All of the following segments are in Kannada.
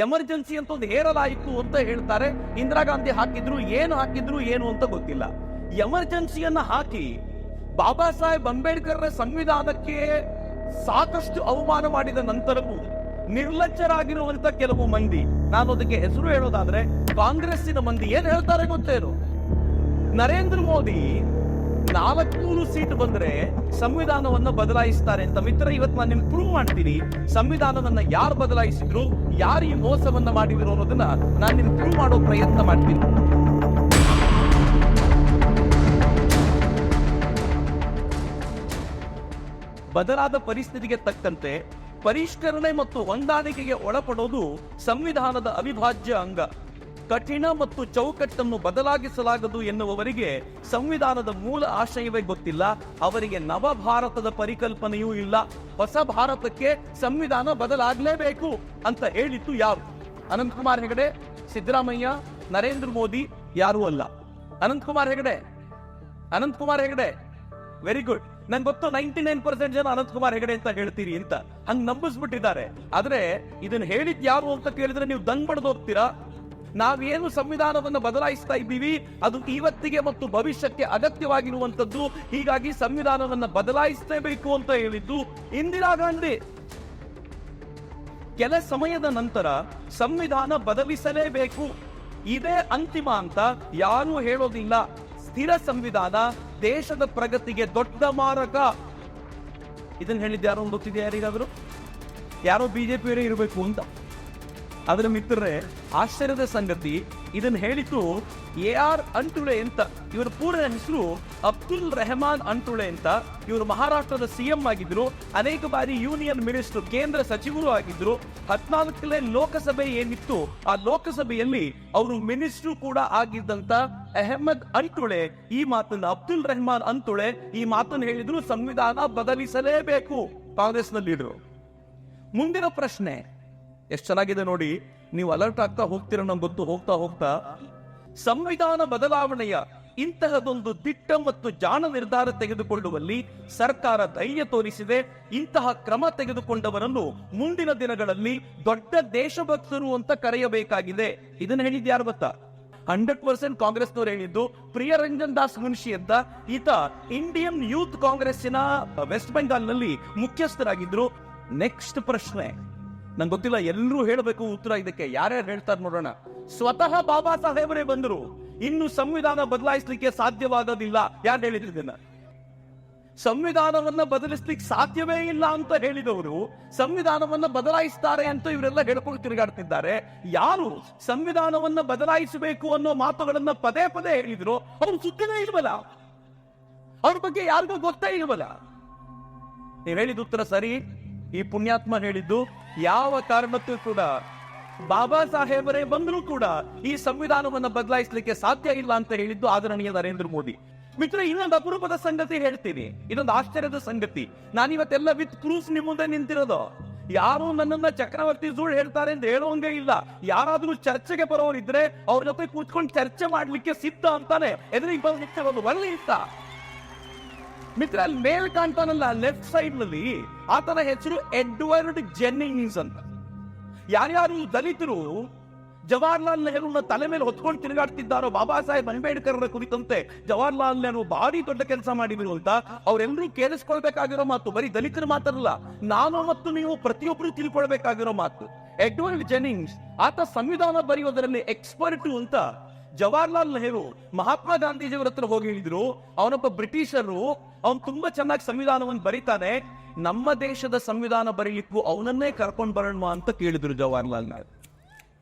ಎಮರ್ಜೆನ್ಸಿ ಅಂತ ಒಂದು ಹೇರಲಾಯಿತು ಅಂತ ಹೇಳ್ತಾರೆ. ಇಂದಿರಾ ಗಾಂಧಿ ಹಾಕಿದ್ರು ಏನು ಅಂತ ಗೊತ್ತಿಲ್ಲ. ಎಮರ್ಜೆನ್ಸಿಯನ್ನ ಹಾಕಿ ಬಾಬಾ ಸಾಹೇಬ್ ಅಂಬೇಡ್ಕರ್ ಸಂವಿಧಾನಕ್ಕೆ ಸಾಕಷ್ಟು ಅವಮಾನ ಮಾಡಿದ ನಂತರವೂ ನಿರ್ಲಜ್ಜರಾಗಿರುವಂತ ಕೆಲವು ಮಂದಿ, ನಾನು ಅದಕ್ಕೆ ಹೆಸರು ಹೇಳೋದಾದ್ರೆ ಕಾಂಗ್ರೆಸ್ಸಿನ ಮಂದಿ ಏನ್ ಹೇಳ್ತಾರೆ ಗೊತ್ತೇನು? ನರೇಂದ್ರ ಮೋದಿ 400 ಸೀಟ್ ಬಂದ್ರೆ ಸಂವಿಧಾನವನ್ನ ಬದಲಾಯಿಸ್ತಾರೆ ಅಂತ. ಮಿತ್ರ, ಇವತ್ತು ನಾನು ನಿಮ್ಗೆ ಪ್ರೂವ್ ಮಾಡ್ತೀನಿ ಸಂವಿಧಾನವನ್ನ ಯಾರು ಬದಲಾಯಿಸಿದ್ರು, ಯಾರು ಈ ಮೋಸವನ್ನ ಮಾಡಿದ್ರು ಅನ್ನೋದನ್ನ ನಾನು ನಿಮ್ಗೆ ಪ್ರೂವ್ ಮಾಡೋ ಪ್ರಯತ್ನ ಮಾಡ್ತೀನಿ. ಬದಲಾದ ಪರಿಸ್ಥಿತಿಗೆ ತಕ್ಕಂತೆ ಪರಿಷ್ಕರಣೆ ಮತ್ತು ಹೊಂದಾಣಿಕೆಗೆ ಒಳಪಡೋದು ಸಂವಿಧಾನದ ಅವಿಭಾಜ್ಯ ಅಂಗ. ಕಠಿಣ ಮತ್ತು ಚೌಕಟ್ಟನ್ನು ಬದಲಾಗಿಸಲಾಗದು ಎನ್ನುವವರಿಗೆ ಸಂವಿಧಾನದ ಮೂಲ ಆಶಯವೇ ಗೊತ್ತಿಲ್ಲ. ಅವರಿಗೆ ನವ ಭಾರತದ ಪರಿಕಲ್ಪನೆಯೂ ಇಲ್ಲ. ಹೊಸ ಭಾರತಕ್ಕೆ ಸಂವಿಧಾನ ಬದಲಾಗಲೇಬೇಕು ಅಂತ ಹೇಳಿದ್ದು ಯಾರು? ಅನಂತಕುಮಾರ್ ಹೆಗಡೆ, ಸಿದ್ದರಾಮಯ್ಯ, ನರೇಂದ್ರ ಮೋದಿ ಯಾರೂ ಅಲ್ಲ. Ananthkumar Hegde very good. ನಂಗೆ ಗೊತ್ತು 99% ಜನ ಅನಂತಕುಮಾರ್ ಹೆಗಡೆ ಅಂತ ಹೇಳ್ತೀರಿ ಅಂತ, ಹಂಗ್ ನಂಬಿಸ್ಬಿಟ್ಟಿದ್ದಾರೆ. ಆದ್ರೆ ಇದನ್ನ ಹೇಳಿದ್ ಯಾರು ಅಂತ ಕೇಳಿದ್ರೆ ನೀವು ದಂಗ್ ಬಡ್ದು ಹೋಗ್ತೀರಾ. ನಾವೇನು ಸಂವಿಧಾನವನ್ನು ಬದಲಾಯಿಸ್ತಾ ಇದ್ದೀವಿ ಅದು ಇವತ್ತಿಗೆ ಮತ್ತು ಭವಿಷ್ಯಕ್ಕೆ ಅಗತ್ಯವಾಗಿರುವಂತದ್ದು. ಹೀಗಾಗಿ ಸಂವಿಧಾನವನ್ನು ಬದಲಾಯಿಸಲೇಬೇಕು ಅಂತ ಹೇಳಿದ್ದು ಇಂದಿರಾ ಗಾಂಧಿ. ಕೆಲ ಸಮಯದ ನಂತರ ಸಂವಿಧಾನ ಬದಲಿಸಲೇಬೇಕು, ಇದೇ ಅಂತಿಮ ಅಂತ ಯಾರೂ ಹೇಳೋದಿಲ್ಲ. ಸ್ಥಿರ ಸಂವಿಧಾನ ದೇಶದ ಪ್ರಗತಿಗೆ ದೊಡ್ಡ ಮಾರಕ. ಇದನ್ನ ಹೇಳಿದ್ದು ಯಾರೋ ಗೊತ್ತಿದೆ ಯಾರಿಗಾದ್ರು? ಯಾರೋ ಬಿಜೆಪಿಯವರೇ ಇರಬೇಕು ಅಂತ. ಅದರ ಮಿತ್ರರೇ, ಆಶ್ಚರ್ಯದ ಸಂಗತಿ, ಇದನ್ನು ಹೇಳಿದ್ದು AR ಅಂಟುಳೆ ಅಂತ. ಇವರ ಪೂರ್ಣ ಹೆಸರು ಅಬ್ದುಲ್ ರೆಹಮಾನ್ ಅಂಟುಳೆ ಅಂತ. ಇವರು ಮಹಾರಾಷ್ಟ್ರದ CM ಆಗಿದ್ರು, ಅನೇಕ ಬಾರಿ ಯೂನಿಯನ್ ಮಿನಿಸ್ಟರ್, ಕೇಂದ್ರ ಸಚಿವರು ಆಗಿದ್ರು. 14ನೇ ಲೋಕಸಭೆ ಏನಿತ್ತು ಆ ಲೋಕಸಭೆಯಲ್ಲಿ ಅವರು ಮಿನಿಸ್ಟರ್ ಕೂಡ ಆಗಿದ್ದಂತ ಅಹಮದ್ ಅಂಟುಳೆ ಈ ಮಾತನ್ನ, ಅಬ್ದುಲ್ ರೆಹಮಾನ್ ಅಂಟುಳೆ ಈ ಮಾತನ್ನು ಹೇಳಿದ್ರು, ಸಂವಿಧಾನ ಬದಲಿಸಲೇಬೇಕು. ಕಾಂಗ್ರೆಸ್ನ ಲೀಡರು. ಮುಂದಿನ ಪ್ರಶ್ನೆ ಎಷ್ಟು ಚೆನ್ನಾಗಿದೆ ನೋಡಿ, ನೀವು ಅಲರ್ಟ್ ಆಗ್ತಾ ಹೋಗ್ತೀರ ನಮ್ಗೆ ಗೊತ್ತು. ಹೋಗ್ತಾ ಸಂವಿಧಾನ ಬದಲಾವಣೆಯ ಇಂತಹದೊಂದು ದಿಟ್ಟ ಮತ್ತು ಜಾಣ ನಿರ್ಧಾರ ತೆಗೆದುಕೊಳ್ಳುವಲ್ಲಿ ಸರ್ಕಾರ ಧೈರ್ಯ ತೋರಿಸಿದೆ. ಇಂತಹ ಕ್ರಮ ತೆಗೆದುಕೊಂಡವರನ್ನು ಮುಂದಿನ ದಿನಗಳಲ್ಲಿ ದೊಡ್ಡ ದೇಶಭಕ್ತರು ಅಂತ ಕರೆಯಬೇಕಾಗಿದೆ. ಇದನ್ನ ಹೇಳಿದ್ದು ಯಾರು ಗೊತ್ತಾ? 100% ಕಾಂಗ್ರೆಸ್ನವರು ಹೇಳಿದ್ದು ಪ್ರಿಯರಂಜನ್ ದಾಸ್ ಮುನ್ಷಿ ಅಂತ. ಈತ ಇಂಡಿಯನ್ ಯೂತ್ ಕಾಂಗ್ರೆಸ್ಸಿನ ವೆಸ್ಟ್ ಬೆಂಗಾಲ್ ನಲ್ಲಿ ಮುಖ್ಯಸ್ಥರಾಗಿದ್ರು. ನೆಕ್ಸ್ಟ್ ಪ್ರಶ್ನೆ ನಂಗೆ ಗೊತ್ತಿಲ್ಲ, ಎಲ್ಲರೂ ಹೇಳಬೇಕು ಉತ್ತರ ಇದಕ್ಕೆ. ಯಾರ್ಯಾರು ಹೇಳ್ತಾರೆ ನೋಡೋಣ. ಸ್ವತಃ ಬಾಬಾ ಸಾಹೇಬರೇ ಬಂದರು, ಇನ್ನು ಸಂವಿಧಾನ ಬದಲಾಯಿಸಲಿಕ್ಕೆ ಸಾಧ್ಯವಾಗೋದಿಲ್ಲ. ಯಾರು ಹೇಳಿದ್ರು ಇದನ್ನ? ಸಂವಿಧಾನವನ್ನ ಬದಲಿಸ್ಲಿಕ್ಕೆ ಸಾಧ್ಯವೇ ಇಲ್ಲ ಅಂತ ಹೇಳಿದವರು ಸಂವಿಧಾನವನ್ನ ಬದಲಾಯಿಸ್ತಾರೆ ಅಂತ ಇವರೆಲ್ಲ ಹೇಳ್ಕೊಂಡು ತಿರುಗಾಡ್ತಿದ್ದಾರೆ. ಯಾರು ಸಂವಿಧಾನವನ್ನ ಬದಲಾಯಿಸಬೇಕು ಅನ್ನೋ ಮಾತುಗಳನ್ನ ಪದೇ ಪದೇ ಹೇಳಿದ್ರು ಅವ್ರು ಸುದ್ದಿನೇ ಇಲ್ವಲ್ಲ, ಅವ್ರ ಬಗ್ಗೆ ಯಾರಿಗೂ ಗೊತ್ತೇ ಇಲ್ವಲ್ಲ. ನೀವು ಹೇಳಿದ ಉತ್ತರ ಸರಿ. ಈ ಪುಣ್ಯಾತ್ಮ ಹೇಳಿದ್ದು ಯಾವ ಕಾರಣಕ್ಕೂ ಕೂಡ ಬಾಬಾ ಸಾಹೇಬರೇ ಬಂದರೂ ಕೂಡ ಈ ಸಂವಿಧಾನವನ್ನು ಬದಲಾಯಿಸಲಿಕ್ಕೆ ಸಾಧ್ಯ ಇಲ್ಲ ಅಂತ ಹೇಳಿದ್ದು ಆದರಣೀಯ ನರೇಂದ್ರ ಮೋದಿ. ಮಿತ್ರ, ಇನ್ನೊಂದು ಅಪರೂಪದ ಸಂಗತಿ ಹೇಳ್ತೀನಿ, ಇದೊಂದು ಆಶ್ಚರ್ಯದ ಸಂಗತಿ. ನಾನಿವತ್ತೆಲ್ಲ ವಿತ್ ಪ್ರೂಫ್ ನಿಮ್ಮ ಮುಂದೆ ನಿಂತಿರೋದು. ಯಾರು ನನ್ನನ್ನ ಚಕ್ರವರ್ತಿ ಸುಳ್ಳು ಹೇಳ್ತಾರೆ ಅಂತ ಹೇಳುವಂಗೆ ಇಲ್ಲ. ಯಾರಾದ್ರೂ ಚರ್ಚೆಗೆ ಬರೋರಿದ್ರೆ ಅವ್ರ ಜೊತೆ ಕೂತ್ಕೊಂಡು ಚರ್ಚೆ ಮಾಡ್ಲಿಕ್ಕೆ ಸಿದ್ಧ ಅಂತಾನೆ ಎದುರಿಗೆ ಬಂದು ಒಳ್ಳೆ ಇಷ್ಟ. ಮಿತ್ರ, ಅಲ್ಲಿ ಮೇಲ್ ಕಾಣ್ತಾನಲ್ಲ ಲೆಫ್ಟ್ ಸೈಡ್ ನಲ್ಲಿ, ಆತನ ಹೆಸರು ಎಡ್ವರ್ಡ್ ಜೆನ್ನಿಂಗ್ಸ್ ಅಂತ. ಯಾರ್ಯಾರು ದಲಿತರು ಜವಾಹರ್ಲಾಲ್ ನೆಹರೂನ ತಲೆ ಮೇಲೆ ಹೊತ್ಕೊಂಡು ತಿರುಗಾಡ್ತಿದ್ದಾರೋ, ಬಾಬಾ ಸಾಹೇಬ್ ಅಂಬೇಡ್ಕರ್ ಕುರಿತಂತೆ ಜವಾಹರ್ಲಾಲ್ ನೆಹರು ಭಾರಿ ದೊಡ್ಡ ಕೆಲಸ ಮಾಡಿದ್ರು ಅಂತ ಅವರೆಲ್ಲರೂ ಕೇಳಿಸ್ಕೊಳ್ಬೇಕಾಗಿರೋ ಮಾತು. ಬರೀ ದಲಿತರ ಮಾತಲ್ಲ, ನಾನು ಮತ್ತು ನೀವು ಪ್ರತಿಯೊಬ್ಬರು ತಿಳ್ಕೊಳ್ಬೇಕಾಗಿರೋ ಮಾತು. ಎಡ್ವರ್ಡ್ ಜೆನ್ನಿಂಗ್ಸ್ ಆತ ಸಂವಿಧಾನ ಬರೆಯೋದರಲ್ಲಿ ಎಕ್ಸ್ಪರ್ಟ್ ಅಂತ ಜವಾಹರ್ಲಾಲ್ ನೆಹರು ಮಹಾತ್ಮ ಗಾಂಧೀಜಿಯವರ ಹತ್ರ ಹೋಗಿ ಹೇಳಿದ್ರು, ಅವನೊಬ್ಬ ಬ್ರಿಟಿಷರು, ಅವನು ತುಂಬಾ ಚೆನ್ನಾಗಿ ಸಂವಿಧಾನವನ್ನು ಬರೀತಾನೆ, ನಮ್ಮ ದೇಶದ ಸಂವಿಧಾನ ಬರೀಲಿಕ್ಕೂ ಅವನನ್ನೇ ಕರ್ಕೊಂಡು ಬರೋಣ ಅಂತ ಕೇಳಿದ್ರು ಜವಾಹರ್ಲಾಲ್ ನೆಹರು.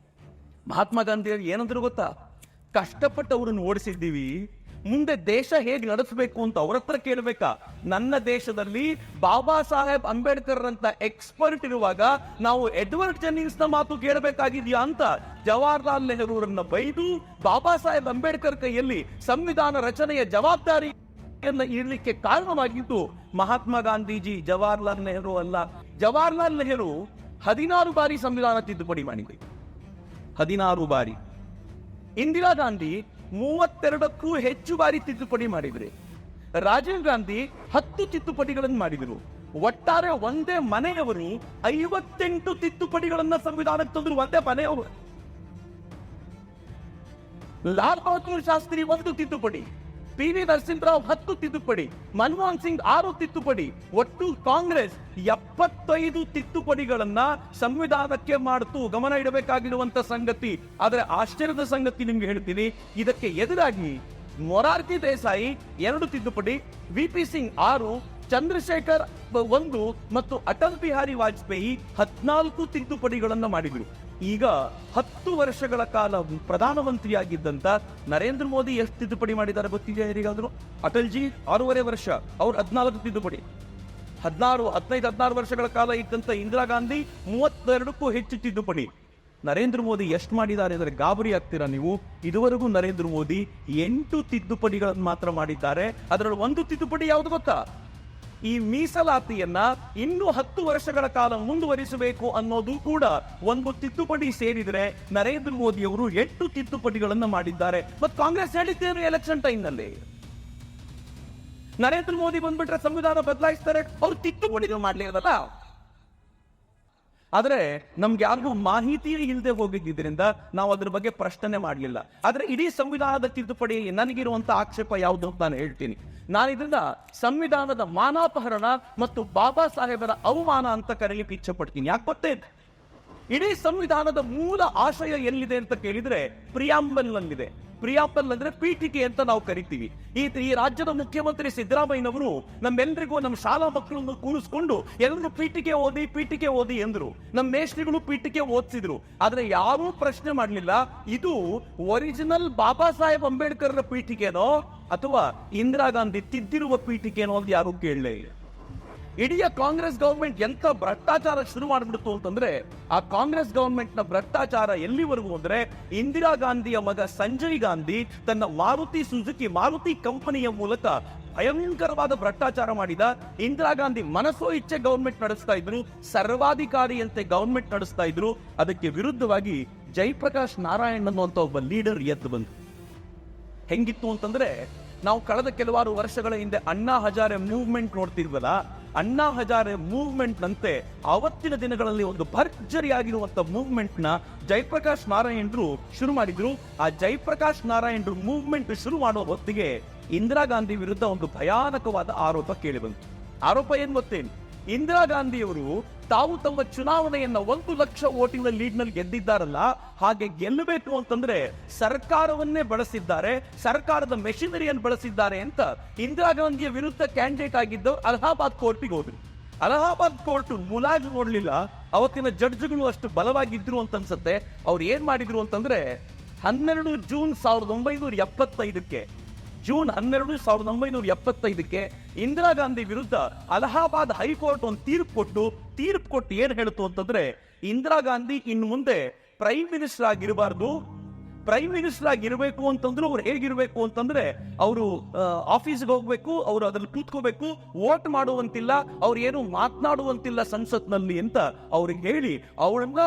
ಮಹಾತ್ಮ ಗಾಂಧಿ ಏನಂದ್ರು ಗೊತ್ತಾ? ಕಷ್ಟಪಟ್ಟು ಅವರನ್ನು ಓಡಿಸಿದ್ದೀವಿ, ಮುಂದೆ ದೇಶ ಹೇಗೆ ನಡೆಸಬೇಕು ಅಂತ ಅವ್ರ ಹತ್ರ ಕೇಳಬೇಕಾ? ನನ್ನ ದೇಶದಲ್ಲಿ ಬಾಬಾ ಸಾಹೇಬ್ ಅಂಬೇಡ್ಕರ್ ಅಂತ ಎಕ್ಸ್ಪರ್ಟ್ ಇರುವಾಗ ನಾವು ಎಡ್ವರ್ಡ್ ಜೆನ್ನಿಂಗ್ಸ್ ನ ಮಾತು ಕೇಳಬೇಕಾಗಿದ್ಯಾ ಅಂತ ಜವಾಹರ್ಲಾಲ್ ನೆಹರೂರನ್ನ ಬೈದು ಬಾಬಾ ಸಾಹೇಬ್ ಅಂಬೇಡ್ಕರ್ ಕೈಯಲ್ಲಿ ಸಂವಿಧಾನ ರಚನೆಯ ಜವಾಬ್ದಾರಿ ಇರಲಿಕ್ಕೆ ಕಾರಣವಾಗಿದ್ದು ಮಹಾತ್ಮ ಗಾಂಧೀಜಿ, ಜವಾಹರ್ಲಾಲ್ ನೆಹರು ಅಲ್ಲ. ಜವಾಹರ್ಲಾಲ್ ನೆಹರು 16 ಬಾರಿ ಸಂವಿಧಾನ ತಿದ್ದುಪಡಿ ಮಾಡಿದ್ರು, 16 ಬಾರಿ. ಇಂದಿರಾ ಗಾಂಧಿ 32ಕ್ಕೂ ಹೆಚ್ಚು ಬಾರಿ ತಿದ್ದುಪಡಿ ಮಾಡಿದ್ರು. ರಾಜೀವ್ ಗಾಂಧಿ 10 ತಿದ್ದುಪಡಿಗಳನ್ನು ಮಾಡಿದ್ರು. ಒಟ್ಟಾರೆ ಒಂದೇ ಮನೆಯವರು 58 ತಿದ್ದುಪಡಿಗಳನ್ನ ಸಂವಿಧಾನಕ್ಕೆ ತಂದ್ರು. ಒಂದೇ ಮನೆಯವರು. ಲಾಲ್ ಬಹದ್ದೂರ್ ಶಾಸ್ತ್ರಿ 1 ತಿದ್ದುಪಡಿ, PV ನರಸಿಂಹರಾವ್ 10 ತಿದ್ದುಪಡಿ, ಮನಮೋಹನ್ ಸಿಂಗ್ 6 ತಿದ್ದುಪಡಿ, ಒಟ್ಟು ಕಾಂಗ್ರೆಸ್ 75 ತಿದ್ದುಪಡಿಗಳನ್ನ ಸಂವಿಧಾನಕ್ಕೆ ಮಾಡಿತು. ಗಮನ ಇಡಬೇಕಾಗಿರುವಂತ ಸಂಗತಿ. ಆದ್ರೆ ಆಶ್ಚರ್ಯದ ಸಂಗತಿ ನಿಮ್ಗೆ ಹೇಳ್ತೀನಿ, ಇದಕ್ಕೆ ಎದುರಾಗಿ ಮೊರಾರ್ಜಿ ದೇಸಾಯಿ 2 ತಿದ್ದುಪಡಿ, VP ಸಿಂಗ್ 6, ಚಂದ್ರಶೇಖರ್ 1 ಮತ್ತು ಅಟಲ್ ಬಿಹಾರಿ ವಾಜಪೇಯಿ 14 ತಿದ್ದುಪಡಿಗಳನ್ನ ಮಾಡಿದ್ರು. ಈಗ 10 ವರ್ಷಗಳ ಕಾಲ ಪ್ರಧಾನಮಂತ್ರಿಯಾಗಿದ್ದಂತ ನರೇಂದ್ರ ಮೋದಿ ಎಷ್ಟು ತಿದ್ದುಪಡಿ ಮಾಡಿದ್ದಾರೆ ಗೊತ್ತಿದೆಯಾ ಯಾರಿಗಾದ್ರು? ಅಟಲ್ಜಿ 6.5 ವರ್ಷ, ಅವ್ರು 14 ತಿದ್ದುಪಡಿ. 15-16 ವರ್ಷಗಳ ಕಾಲ ಇದ್ದಂತ ಇಂದಿರಾ ಗಾಂಧಿ 32ಕ್ಕೂ ಹೆಚ್ಚು ತಿದ್ದುಪಡಿ. ನರೇಂದ್ರ ಮೋದಿ ಎಷ್ಟು ಮಾಡಿದ್ದಾರೆ ಅಂದರೆ ಗಾಬರಿ ಆಗ್ತೀರಾ ನೀವು. ಇದುವರೆಗೂ ನರೇಂದ್ರ ಮೋದಿ 8 ತಿದ್ದುಪಡಿಗಳನ್ನು ಮಾತ್ರ ಮಾಡಿದ್ದಾರೆ. ಅದರಲ್ಲಿ 1 ತಿದ್ದುಪಡಿ ಯಾವುದು ಗೊತ್ತಾ? ಈ ಮೀಸಲಾತಿಯನ್ನ ಇನ್ನೂ 10 ವರ್ಷಗಳ ಕಾಲ ಮುಂದುವರಿಸಬೇಕು ಅನ್ನೋದು ಕೂಡ ಒಂದು ತಿದ್ದುಪಡಿ ಸೇರಿದ್ರೆ ನರೇಂದ್ರ ಮೋದಿ ಅವರು 8 ತಿದ್ದುಪಡಿಗಳನ್ನು ಮಾಡಿದ್ದಾರೆ. ಮತ್ತು ಕಾಂಗ್ರೆಸ್ ಹೇಳಿದ್ದೇನು ಎಲೆಕ್ಷನ್ ಟೈಮ್ ನಲ್ಲಿ? ನರೇಂದ್ರ ಮೋದಿ ಬಂದ್ಬಿಟ್ರೆ ಸಂವಿಧಾನ ಬದಲಾಯಿಸ್ತಾರೆ, ಅವ್ರು ತಿದ್ದುಪಡಿ ಮಾಡ್ಲಿರಲ್ಲ. ಆದ್ರೆ ನಮ್ಗೆ ಯಾರಿಗೂ ಮಾಹಿತಿ ಇಲ್ಲದೆ ಹೋಗಿದ್ದರಿಂದ ನಾವು ಅದ್ರ ಬಗ್ಗೆ ಪ್ರಶ್ನೆ ಮಾಡಲಿಲ್ಲ. ಆದ್ರೆ ಇಡೀ ಸಂವಿಧಾನದ ತಿದ್ದುಪಡಿ ನನಗಿರುವಂತ ಆಕ್ಷೇಪ ಯಾವುದು ಅಂತ ನಾನು ಹೇಳ್ತೀನಿ. ನಾನು ಇದನ್ನ ಸಂವಿಧಾನದ ಮಾನಾಪಹರಣ ಮತ್ತು ಬಾಬಾ ಸಾಹೇಬರ ಅವಮಾನ ಅಂತ ಕರೆಯಲಿಕ್ಕೆ ಇಚ್ಛೆ ಪಡ್ತೀನಿ. ಯಾಕೆ ಗೊತ್ತೇ? ಇಡೀ ಸಂವಿಧಾನದ ಮೂಲ ಆಶಯ ಎಲ್ಲಿದೆ ಅಂತ ಕೇಳಿದ್ರೆ ಪ್ರಿಯಾಂಬಲ್ ನಲ್ಲಿದೆ. ಪ್ರಿಯಾಂಬಲ್ ಅಂದ್ರೆ ಪೀಠಿಕೆ ಅಂತ ನಾವು ಕರಿತೀವಿ. ಈ ರಾಜ್ಯದ ಮುಖ್ಯಮಂತ್ರಿ ಸಿದ್ದರಾಮಯ್ಯನವರು ನಮ್ಮೆಲ್ಲರಿಗೂ ನಮ್ಮ ಶಾಲಾ ಮಕ್ಕಳನ್ನು ಕೂರಿಸ್ಕೊಂಡು ಎಲ್ಲರೂ ಪೀಠಿಕೆ ಓದಿ ಎಂದ್ರು. ನಮ್ಮ ಮೇಷ್ಟ್ರಿಗಳು ಪೀಠಿಕೆ ಓದಿಸಿದ್ರು. ಆದ್ರೆ ಯಾರೂ ಪ್ರಶ್ನೆ ಮಾಡಲಿಲ್ಲ, ಇದು ಒರಿಜಿನಲ್ ಬಾಬಾ ಸಾಹೇಬ್ ಅಂಬೇಡ್ಕರ್ ಪೀಠಿಕೆನೋ ಅಥವಾ ಇಂದಿರಾ ಗಾಂಧಿ ತಿದ್ದಿರುವ ಪೀಠಿಕೆನೋ ಅಂತ ಯಾರು ಕೇಳಲೇ ಇಲ್ಲ. ಇಡೀ ಕಾಂಗ್ರೆಸ್ ಗವರ್ಮೆಂಟ್ ಎಂತ ಭ್ರಷ್ಟಾಚಾರ ಶುರು ಮಾಡಿಬಿಡ್ತು ಅಂತಂದ್ರೆ, ಆ ಕಾಂಗ್ರೆಸ್ ಗವರ್ಮೆಂಟ್ ನ ಭ್ರಷ್ಟಾಚಾರ ಎಲ್ಲಿವರೆಗೂ ಅಂದ್ರೆ, ಇಂದಿರಾ ಗಾಂಧಿಯ ಮಗ ಸಂಜಯ್ ಗಾಂಧಿ ತನ್ನ ಮಾರುತಿ ಕಂಪನಿಯ ಮೂಲಕ ಭಯಂಕರವಾದ ಭ್ರಷ್ಟಾಚಾರ ಮಾಡಿದ. ಇಂದಿರಾ ಗಾಂಧಿ ಮನಸೋ ಇಚ್ಛೆ ಗವರ್ಮೆಂಟ್ ನಡೆಸ್ತಾ ಇದ್ರು, ಸರ್ವಾಧಿಕಾರಿಯಂತೆ ಗವರ್ಮೆಂಟ್ ನಡೆಸ್ತಾ ಇದ್ರು. ಅದಕ್ಕೆ ವಿರುದ್ಧವಾಗಿ ಜಯಪ್ರಕಾಶ್ ನಾರಾಯಣ್ ಅನ್ನುವಂತ ಒಬ್ಬ ಲೀಡರ್ ಎದ್ದು ಬಂತು. ಹೆಂಗಿತ್ತು ಅಂತಂದ್ರೆ, ನಾವು ಕಳೆದ ಕೆಲವಾರು ವರ್ಷಗಳ ಹಿಂದೆ ಅಣ್ಣಾ ಹಜಾರೆ ಮೂವ್ಮೆಂಟ್ ನೋಡ್ತಿದ್ವಲ್ಲ, ಅಣ್ಣಾ ಹಜಾರೆ ಮೂವ್ಮೆಂಟ್ ನಂತೆ ಅವತ್ತಿನ ದಿನಗಳಲ್ಲಿ ಒಂದು ಭರ್ಜರಿಯಾಗಿರುವಂತ ಮೂವ್ಮೆಂಟ್ ನ ಜಯಪ್ರಕಾಶ್ ನಾರಾಯಣರು ಶುರು ಮಾಡಿದ್ರು. ಆ ಜಯಪ್ರಕಾಶ್ ನಾರಾಯಣರು ಮೂವ್ಮೆಂಟ್ ಶುರು ಮಾಡುವ ಹೊತ್ತಿಗೆ ಇಂದಿರಾ ಗಾಂಧಿ ವಿರುದ್ಧ ಒಂದು ಭಯಾನಕವಾದ ಆರೋಪ ಕೇಳಿ ಬಂತು. ಆರೋಪ ಏನ್ ಗೊತ್ತೇನು? ಇಂದಿರಾ ಗಾಂಧಿಯವರು ತಾವು ತಮ್ಮ ಚುನಾವಣೆಯನ್ನ 1 ಲಕ್ಷ ವೋಟಿಂಗ್ ಲೀಡ್ ನಲ್ಲಿ ಗೆದ್ದಿದ್ದಾರಲ್ಲ, ಹಾಗೆ ಗೆಲ್ಲಬೇಕು ಅಂತಂದ್ರೆ ಸರ್ಕಾರವನ್ನೇ ಬಳಸಿದ್ದಾರೆ, ಸರ್ಕಾರದ ಮೆಷಿನರಿಯನ್ನು ಬಳಸಿದ್ದಾರೆ ಅಂತ ಇಂದಿರಾ ಗಾಂಧಿಯ ವಿರುದ್ಧ ಕ್ಯಾಂಡಿಡೇಟ್ ಆಗಿದ್ದು ಅಲಹಾಬಾದ್ ಕೋರ್ಟಿಗೆ ಹೋದ್ರು. ಅಲಹಾಬಾದ್ ಕೋರ್ಟ್ ಮುಲಾಜು ನೋಡ್ಲಿಲ್ಲ. ಅವತ್ತಿನ ಜಡ್ಜ್ಗಳು ಅಷ್ಟು ಬಲವಾಗಿದ್ರು ಅಂತ ಅನ್ಸುತ್ತೆ. ಅವ್ರು ಏನ್ ಮಾಡಿದ್ರು ಅಂತಂದ್ರೆ, 12 ಜೂನ್ 1975ಕ್ಕೆ ಜೂನ್ 12, 1975ಕ್ಕೆ ಇಂದಿರಾ ಗಾಂಧಿ ವಿರುದ್ಧ ಅಲಹಾಬಾದ್ ಹೈಕೋರ್ಟ್ ಒಂದು ತೀರ್ಪು ಕೊಟ್ಟು ಏನ್ ಹೇಳ್ತು ಅಂತಂದ್ರೆ, ಇಂದಿರಾ ಗಾಂಧಿ ಇನ್ನು ಮುಂದೆ ಪ್ರೈಮ್ ಮಿನಿಸ್ಟರ್ ಆಗಿರಬಾರ್ದು. ಪ್ರೈಮ್ ಮಿನಿಸ್ಟರ್ ಆಗಿರ್ಬೇಕು ಅಂತಂದ್ರು ಅವ್ರು ಹೇಗಿರ್ಬೇಕು ಅಂತಂದ್ರೆ, ಅವರು ಆಫೀಸ್ಗೆ ಹೋಗ್ಬೇಕು, ಅವರು ಅದ್ರಲ್ಲಿ ಕೂತ್ಕೋಬೇಕು, ವೋಟ್ ಮಾಡುವಂತಿಲ್ಲ, ಅವ್ರು ಏನು ಮಾತನಾಡುವಂತಿಲ್ಲ ಸಂಸತ್ನಲ್ಲಿ ಅಂತ ಅವ್ರಿಗೆ ಹೇಳಿ ಅವಳನ್ನ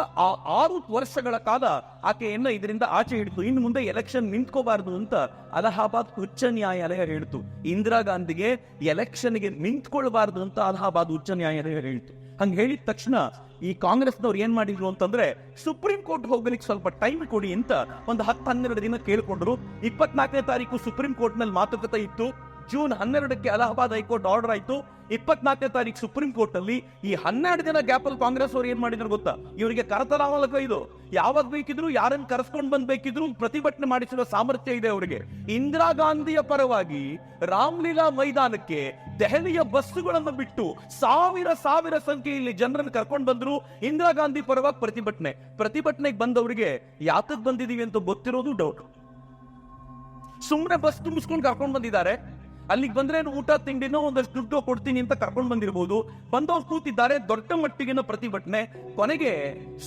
6 ವರ್ಷಗಳ ಕಾಲ ಆಕೆಯನ್ನ ಇದರಿಂದ ಆಚೆ ಹಿಡಿತು. ಇನ್ನು ಮುಂದೆ ಎಲೆಕ್ಷನ್ ನಿಂತ್ಕೋಬಾರ್ದು ಅಂತ ಅಲಹಾಬಾದ್ ಉಚ್ಚ ನ್ಯಾಯಾಲಯ ಹೇಳ್ತು. ಇಂದಿರಾ ಗಾಂಧಿಗೆ ಎಲೆಕ್ಷನ್ಗೆ ನಿಂತ್ಕೊಳ್ಬಾರ್ದು ಅಂತ ಅಲಹಾಬಾದ್ ಉಚ್ಚ ನ್ಯಾಯಾಲಯ ಹೇಳ್ತು. ಹಂಗ ಹೇಳಿದ ತಕ್ಷಣ ಈ ಕಾಂಗ್ರೆಸ್ನವ್ರು ಏನ್ ಮಾಡಿದ್ರು ಅಂತಂದ್ರೆ, ಸುಪ್ರೀಂ ಕೋರ್ಟ್ ಹೋಗ್ಲಿಕ್ಕೆ ಸ್ವಲ್ಪ ಟೈಮ್ ಕೊಡಿ ಅಂತ ಒಂದು 10-12 ದಿನ ಕೇಳ್ಕೊಂಡ್ರು. 24ನೇ ತಾರೀಕು ಸುಪ್ರೀಂ ಕೋರ್ಟ್ ನಲ್ಲಿ ಮಾತುಕತೆ ಇತ್ತು. ಜೂನ್ 12ಕ್ಕೆ ಅಲಹಾಬಾದ್ ಹೈಕೋರ್ಟ್ ಆರ್ಡರ್ ಆಯ್ತು. 24ನೇ ತಾರೀಕು ಸುಪ್ರೀಂ ಕೋರ್ಟ್ ಅಲ್ಲಿ ಈ 12 ದಿನ ಗ್ಯಾಪ್ ಅಲ್ಲಿ ಕಾಂಗ್ರೆಸ್ ಅವರು ಏನ್ ಮಾಡಿದ್ರು ಗೊತ್ತಾ? ಇವರಿಗೆ ಕರತಲಾಮಲಕ ಇದು. ಯಾವಾಗ ಬೇಕಿದ್ರು ಯಾರನ್ನ ಕರೆಸ್ಕೊಂಡು ಬಂದ್ಬೇಕಿದ್ರು ಪ್ರತಿಭಟನೆ ಮಾಡಿಸುವ ಸಾಮರ್ಥ್ಯ ಇದೆ ಅವರಿಗೆ. ಇಂದಿರಾ ಗಾಂಧಿಯ ಪರವಾಗಿ ರಾಮ್ಲೀಲಾ ಮೈದಾನಕ್ಕೆ ದೆಹಲಿಯ ಬಸ್ಸುಗಳನ್ನು ಬಿಟ್ಟು ಸಾವಿರ ಸಂಖ್ಯೆಯಲ್ಲಿ ಜನರನ್ನು ಕರ್ಕೊಂಡು ಬಂದ್ರು. ಇಂದಿರಾ ಗಾಂಧಿ ಪರವಾಗಿ ಪ್ರತಿಭಟನೆಗೆ ಬಂದವರಿಗೆ ಯಾತಕ್ ಬಂದಿದೀವಿ ಅಂತ ಗೊತ್ತಿರೋದು ಡೌಟ್. ಸುಮ್ಮನೆ ಬಸ್ ತುಂಬಿಸ್ಕೊಂಡು ಕರ್ಕೊಂಡು ಬಂದಿದ್ದಾರೆ. ಅಲ್ಲಿಗೆ ಬಂದ್ರೆ ಊಟ ತಿಂಡಿನೋ ಒಂದಷ್ಟು ದುಡ್ಡು ಕೊಡ್ತೀನಿ ಅಂತ ಕರ್ಕೊಂಡು ಬಂದಿರಬಹುದು. ಬಂದವ್ರು ಕೂತಿದ್ದಾರೆ, ದೊಡ್ಡ ಮಟ್ಟಿಗಿನ ಪ್ರತಿಭಟನೆ. ಕೊನೆಗೆ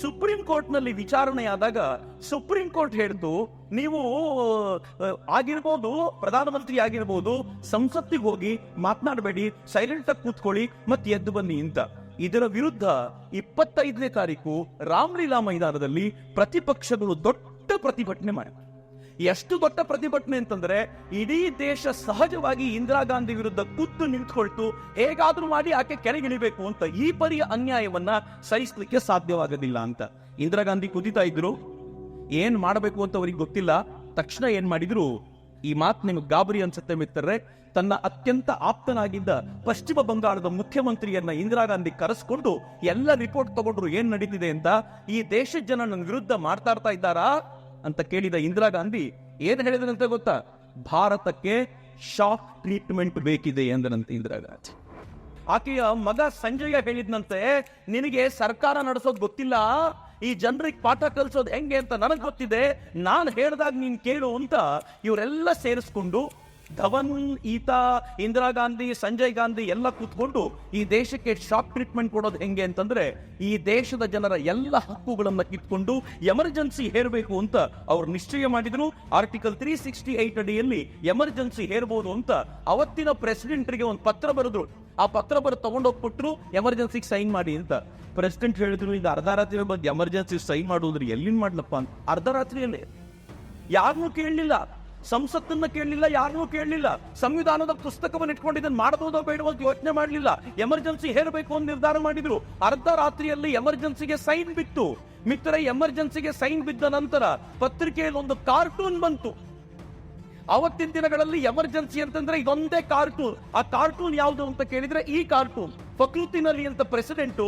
ಸುಪ್ರೀಂ ಕೋರ್ಟ್ ನಲ್ಲಿ ವಿಚಾರಣೆ ಆದಾಗ ಸುಪ್ರೀಂ ಕೋರ್ಟ್ ಹೇಳ್ತು, ನೀವು ಆಗಿರ್ಬೋದು, ಪ್ರಧಾನಮಂತ್ರಿ ಆಗಿರ್ಬೋದು, ಸಂಸತ್ತಿಗೆ ಹೋಗಿ ಮಾತನಾಡಬೇಡಿ, ಸೈಲೆಂಟ್ ಆಗಿ ಕೂತ್ಕೊಳ್ಳಿ, ಮತ್ತೆ ಎದ್ದು ಬನ್ನಿ ಅಂತ. ಇದರ ವಿರುದ್ಧ 25ನೇ ತಾರೀಕು ರಾಮ್ಲೀಲಾ ಮೈದಾನದಲ್ಲಿ ಪ್ರತಿಪಕ್ಷಗಳು ದೊಡ್ಡ ಪ್ರತಿಭಟನೆ ಮಾಡಿವೆ. ಎಷ್ಟು ದೊಡ್ಡ ಪ್ರತಿಭಟನೆ ಅಂತಂದ್ರೆ ಇಡೀ ದೇಶ ಸಹಜವಾಗಿ ಇಂದಿರಾ ಗಾಂಧಿ ವಿರುದ್ಧ ಕುತ್ತು ನಿಂತ್ಕೊಳ್ತು, ಹೇಗಾದ್ರೂ ಮಾಡಿ ಆಕೆ ಕೆಳಗಿಳಿಬೇಕು ಅಂತ. ಈ ಪರಿಯ ಅನ್ಯಾಯವನ್ನ ಸಹಿಸಲಿಕ್ಕೆ ಸಾಧ್ಯವಾಗದಿಲ್ಲ ಅಂತ ಇಂದಿರಾ ಗಾಂಧಿ ಕುದಿತಾ ಇದ್ರು. ಏನ್ ಮಾಡಬೇಕು ಅಂತ ಅವ್ರಿಗೆ ಗೊತ್ತಿಲ್ಲ. ತಕ್ಷಣ ಏನ್ ಮಾಡಿದ್ರು, ಈ ಮಾತು ನಿಮಗೆ ಗಾಬರಿ ಅನ್ಸುತ್ತೆ ಮಿತ್ರರೇ, ತನ್ನ ಅತ್ಯಂತ ಆಪ್ತನಾಗಿದ್ದ ಪಶ್ಚಿಮ ಬಂಗಾಳದ ಮುಖ್ಯಮಂತ್ರಿಯನ್ನ ಇಂದಿರಾ ಗಾಂಧಿ ಕರೆಸ್ಕೊಂಡು ಎಲ್ಲ ರಿಪೋರ್ಟ್ ತಗೊಂಡ್ರು ಏನ್ ನಡೀತಿದೆ ಅಂತ. ಈ ದೇಶದ ಜನ ನನ್ನ ವಿರುದ್ಧ ಮಾತಾಡ್ತಾ ಇದ್ದಾರಾ ಅಂತ ಕೇಳಿದ ಇಂದಿರಾ ಗಾಂಧಿ ಏನ್ ಹೇಳಿದ್ರಂತೆ ಗೊತ್ತಾ? ಭಾರತಕ್ಕೆ ಶಾಕ್ ಟ್ರೀಟ್ಮೆಂಟ್ ಬೇಕಿದೆ ಎಂದನಂತೆ ಇಂದಿರಾ ಗಾಂಧಿ. ಆಕೆಯ ಮಗ ಸಂಜಯ ಹೇಳಿದ್ನಂತೆ, ನಿನಗೆ ಸರ್ಕಾರ ನಡೆಸೋದು ಗೊತ್ತಿಲ್ಲ, ಈ ಜನರಿಗೆ ಪಾಠ ಕಲಿಸೋದು ಹೆಂಗೆ ಅಂತ ನನಗೆ ಗೊತ್ತಿದೆ, ನಾನು ಹೇಳ್ದಾಗ ನೀನ್ ಕೇಳು ಅಂತ ಇವರೆಲ್ಲ ಸೇರಿಸ್ಕೊಂಡು ಧವನ್, ಈತ, ಇಂದಿರಾ ಗಾಂಧಿ, ಸಂಜಯ್ ಗಾಂಧಿ ಎಲ್ಲ ಕೂತ್ಕೊಂಡು ಈ ದೇಶಕ್ಕೆ ಶಾಕ್ ಟ್ರೀಟ್ಮೆಂಟ್ ಕೊಡೋದು ಹೆಂಗೆ ಅಂತಂದ್ರೆ, ಈ ದೇಶದ ಜನರ ಎಲ್ಲ ಹಕ್ಕುಗಳನ್ನ ಕಿತ್ಕೊಂಡು ಎಮರ್ಜೆನ್ಸಿ ಹೇರಬೇಕು ಅಂತ ಅವ್ರು ನಿಶ್ಚಯ ಮಾಡಿದ್ರು. ಆರ್ಟಿಕಲ್ 368 ಅಡಿಯಲ್ಲಿ ಎಮರ್ಜೆನ್ಸಿ ಹೇರಬಹುದು ಅಂತ ಅವತ್ತಿನ ಪ್ರೆಸಿಡೆಂಟ್ರಿಗೆ ಒಂದು ಪತ್ರ ಬರೆದ್ರು. ಆ ಪತ್ರ ಬರೆದು ತಗೊಂಡೋಗ್ಬಿಟ್ರು, ಎಮರ್ಜೆನ್ಸಿಗೆ ಸೈನ್ ಮಾಡಿ ಅಂತ. ಪ್ರೆಸಿಡೆಂಟ್ ಹೇಳಿದ್ರು, ಇದು ಅರ್ಧ ರಾತ್ರಿ ಬಂದು ಎಮರ್ಜೆನ್ಸಿ ಸೈನ್ ಮಾಡೋದ್ರಿ ಎಲ್ಲಿಂದ ಮಾಡ್ಲಪ್ಪ ಅಂತ. ಅರ್ಧ ರಾತ್ರಿಯಲ್ಲೇ ಯಾರನ್ನೂ ಕೇಳಲಿಲ್ಲ, ಸಂಸತ್ತನ್ನ ಕೇಳಲಿಲ್ಲ, ಯಾರನ್ನೂ ಕೇಳಲಿಲ್ಲ, ಸಂವಿಧಾನದ ಪುಸ್ತಕವನ್ನು ಇಟ್ಕೊಂಡಿದ್ದನ್ನು ಮಾಡಬಹುದೋ ಬೇಡವೋ ಅಂತ ಯೋಚನೆ ಮಾಡಲಿಲ್ಲ, ಎಮರ್ಜೆನ್ಸಿ ಹೇರಬೇಕು ಅಂತ ನಿರ್ಧಾರ ಮಾಡಿದ್ರು. ಅರ್ಧ ರಾತ್ರಿಯಲ್ಲಿ ಎಮರ್ಜೆನ್ಸಿಗೆ ಸೈನ್ ಬಿತ್ತು. ಮಿತ್ರ, ಎಮರ್ಜೆನ್ಸಿಗೆ ಸೈನ್ ಬಿದ್ದ ನಂತರ ಪತ್ರಿಕೆಯಲ್ಲಿ ಒಂದು ಕಾರ್ಟೂನ್ ಬಂತು. ಅವತ್ತಿನ ದಿನಗಳಲ್ಲಿ ಎಮರ್ಜೆನ್ಸಿ ಅಂತಂದ್ರೆ ಇದೊಂದೇ ಕಾರ್ಟೂನ್. ಆ ಕಾರ್ಟೂನ್ ಯಾವುದು ಅಂತ ಕೇಳಿದ್ರೆ ಈ ಕಾರ್ಟೂನ್. ಫಕ್ರುದ್ದೀನ್ ಅಲಿ ಅಂತ ಪ್ರೆಸಿಡೆಂಟ್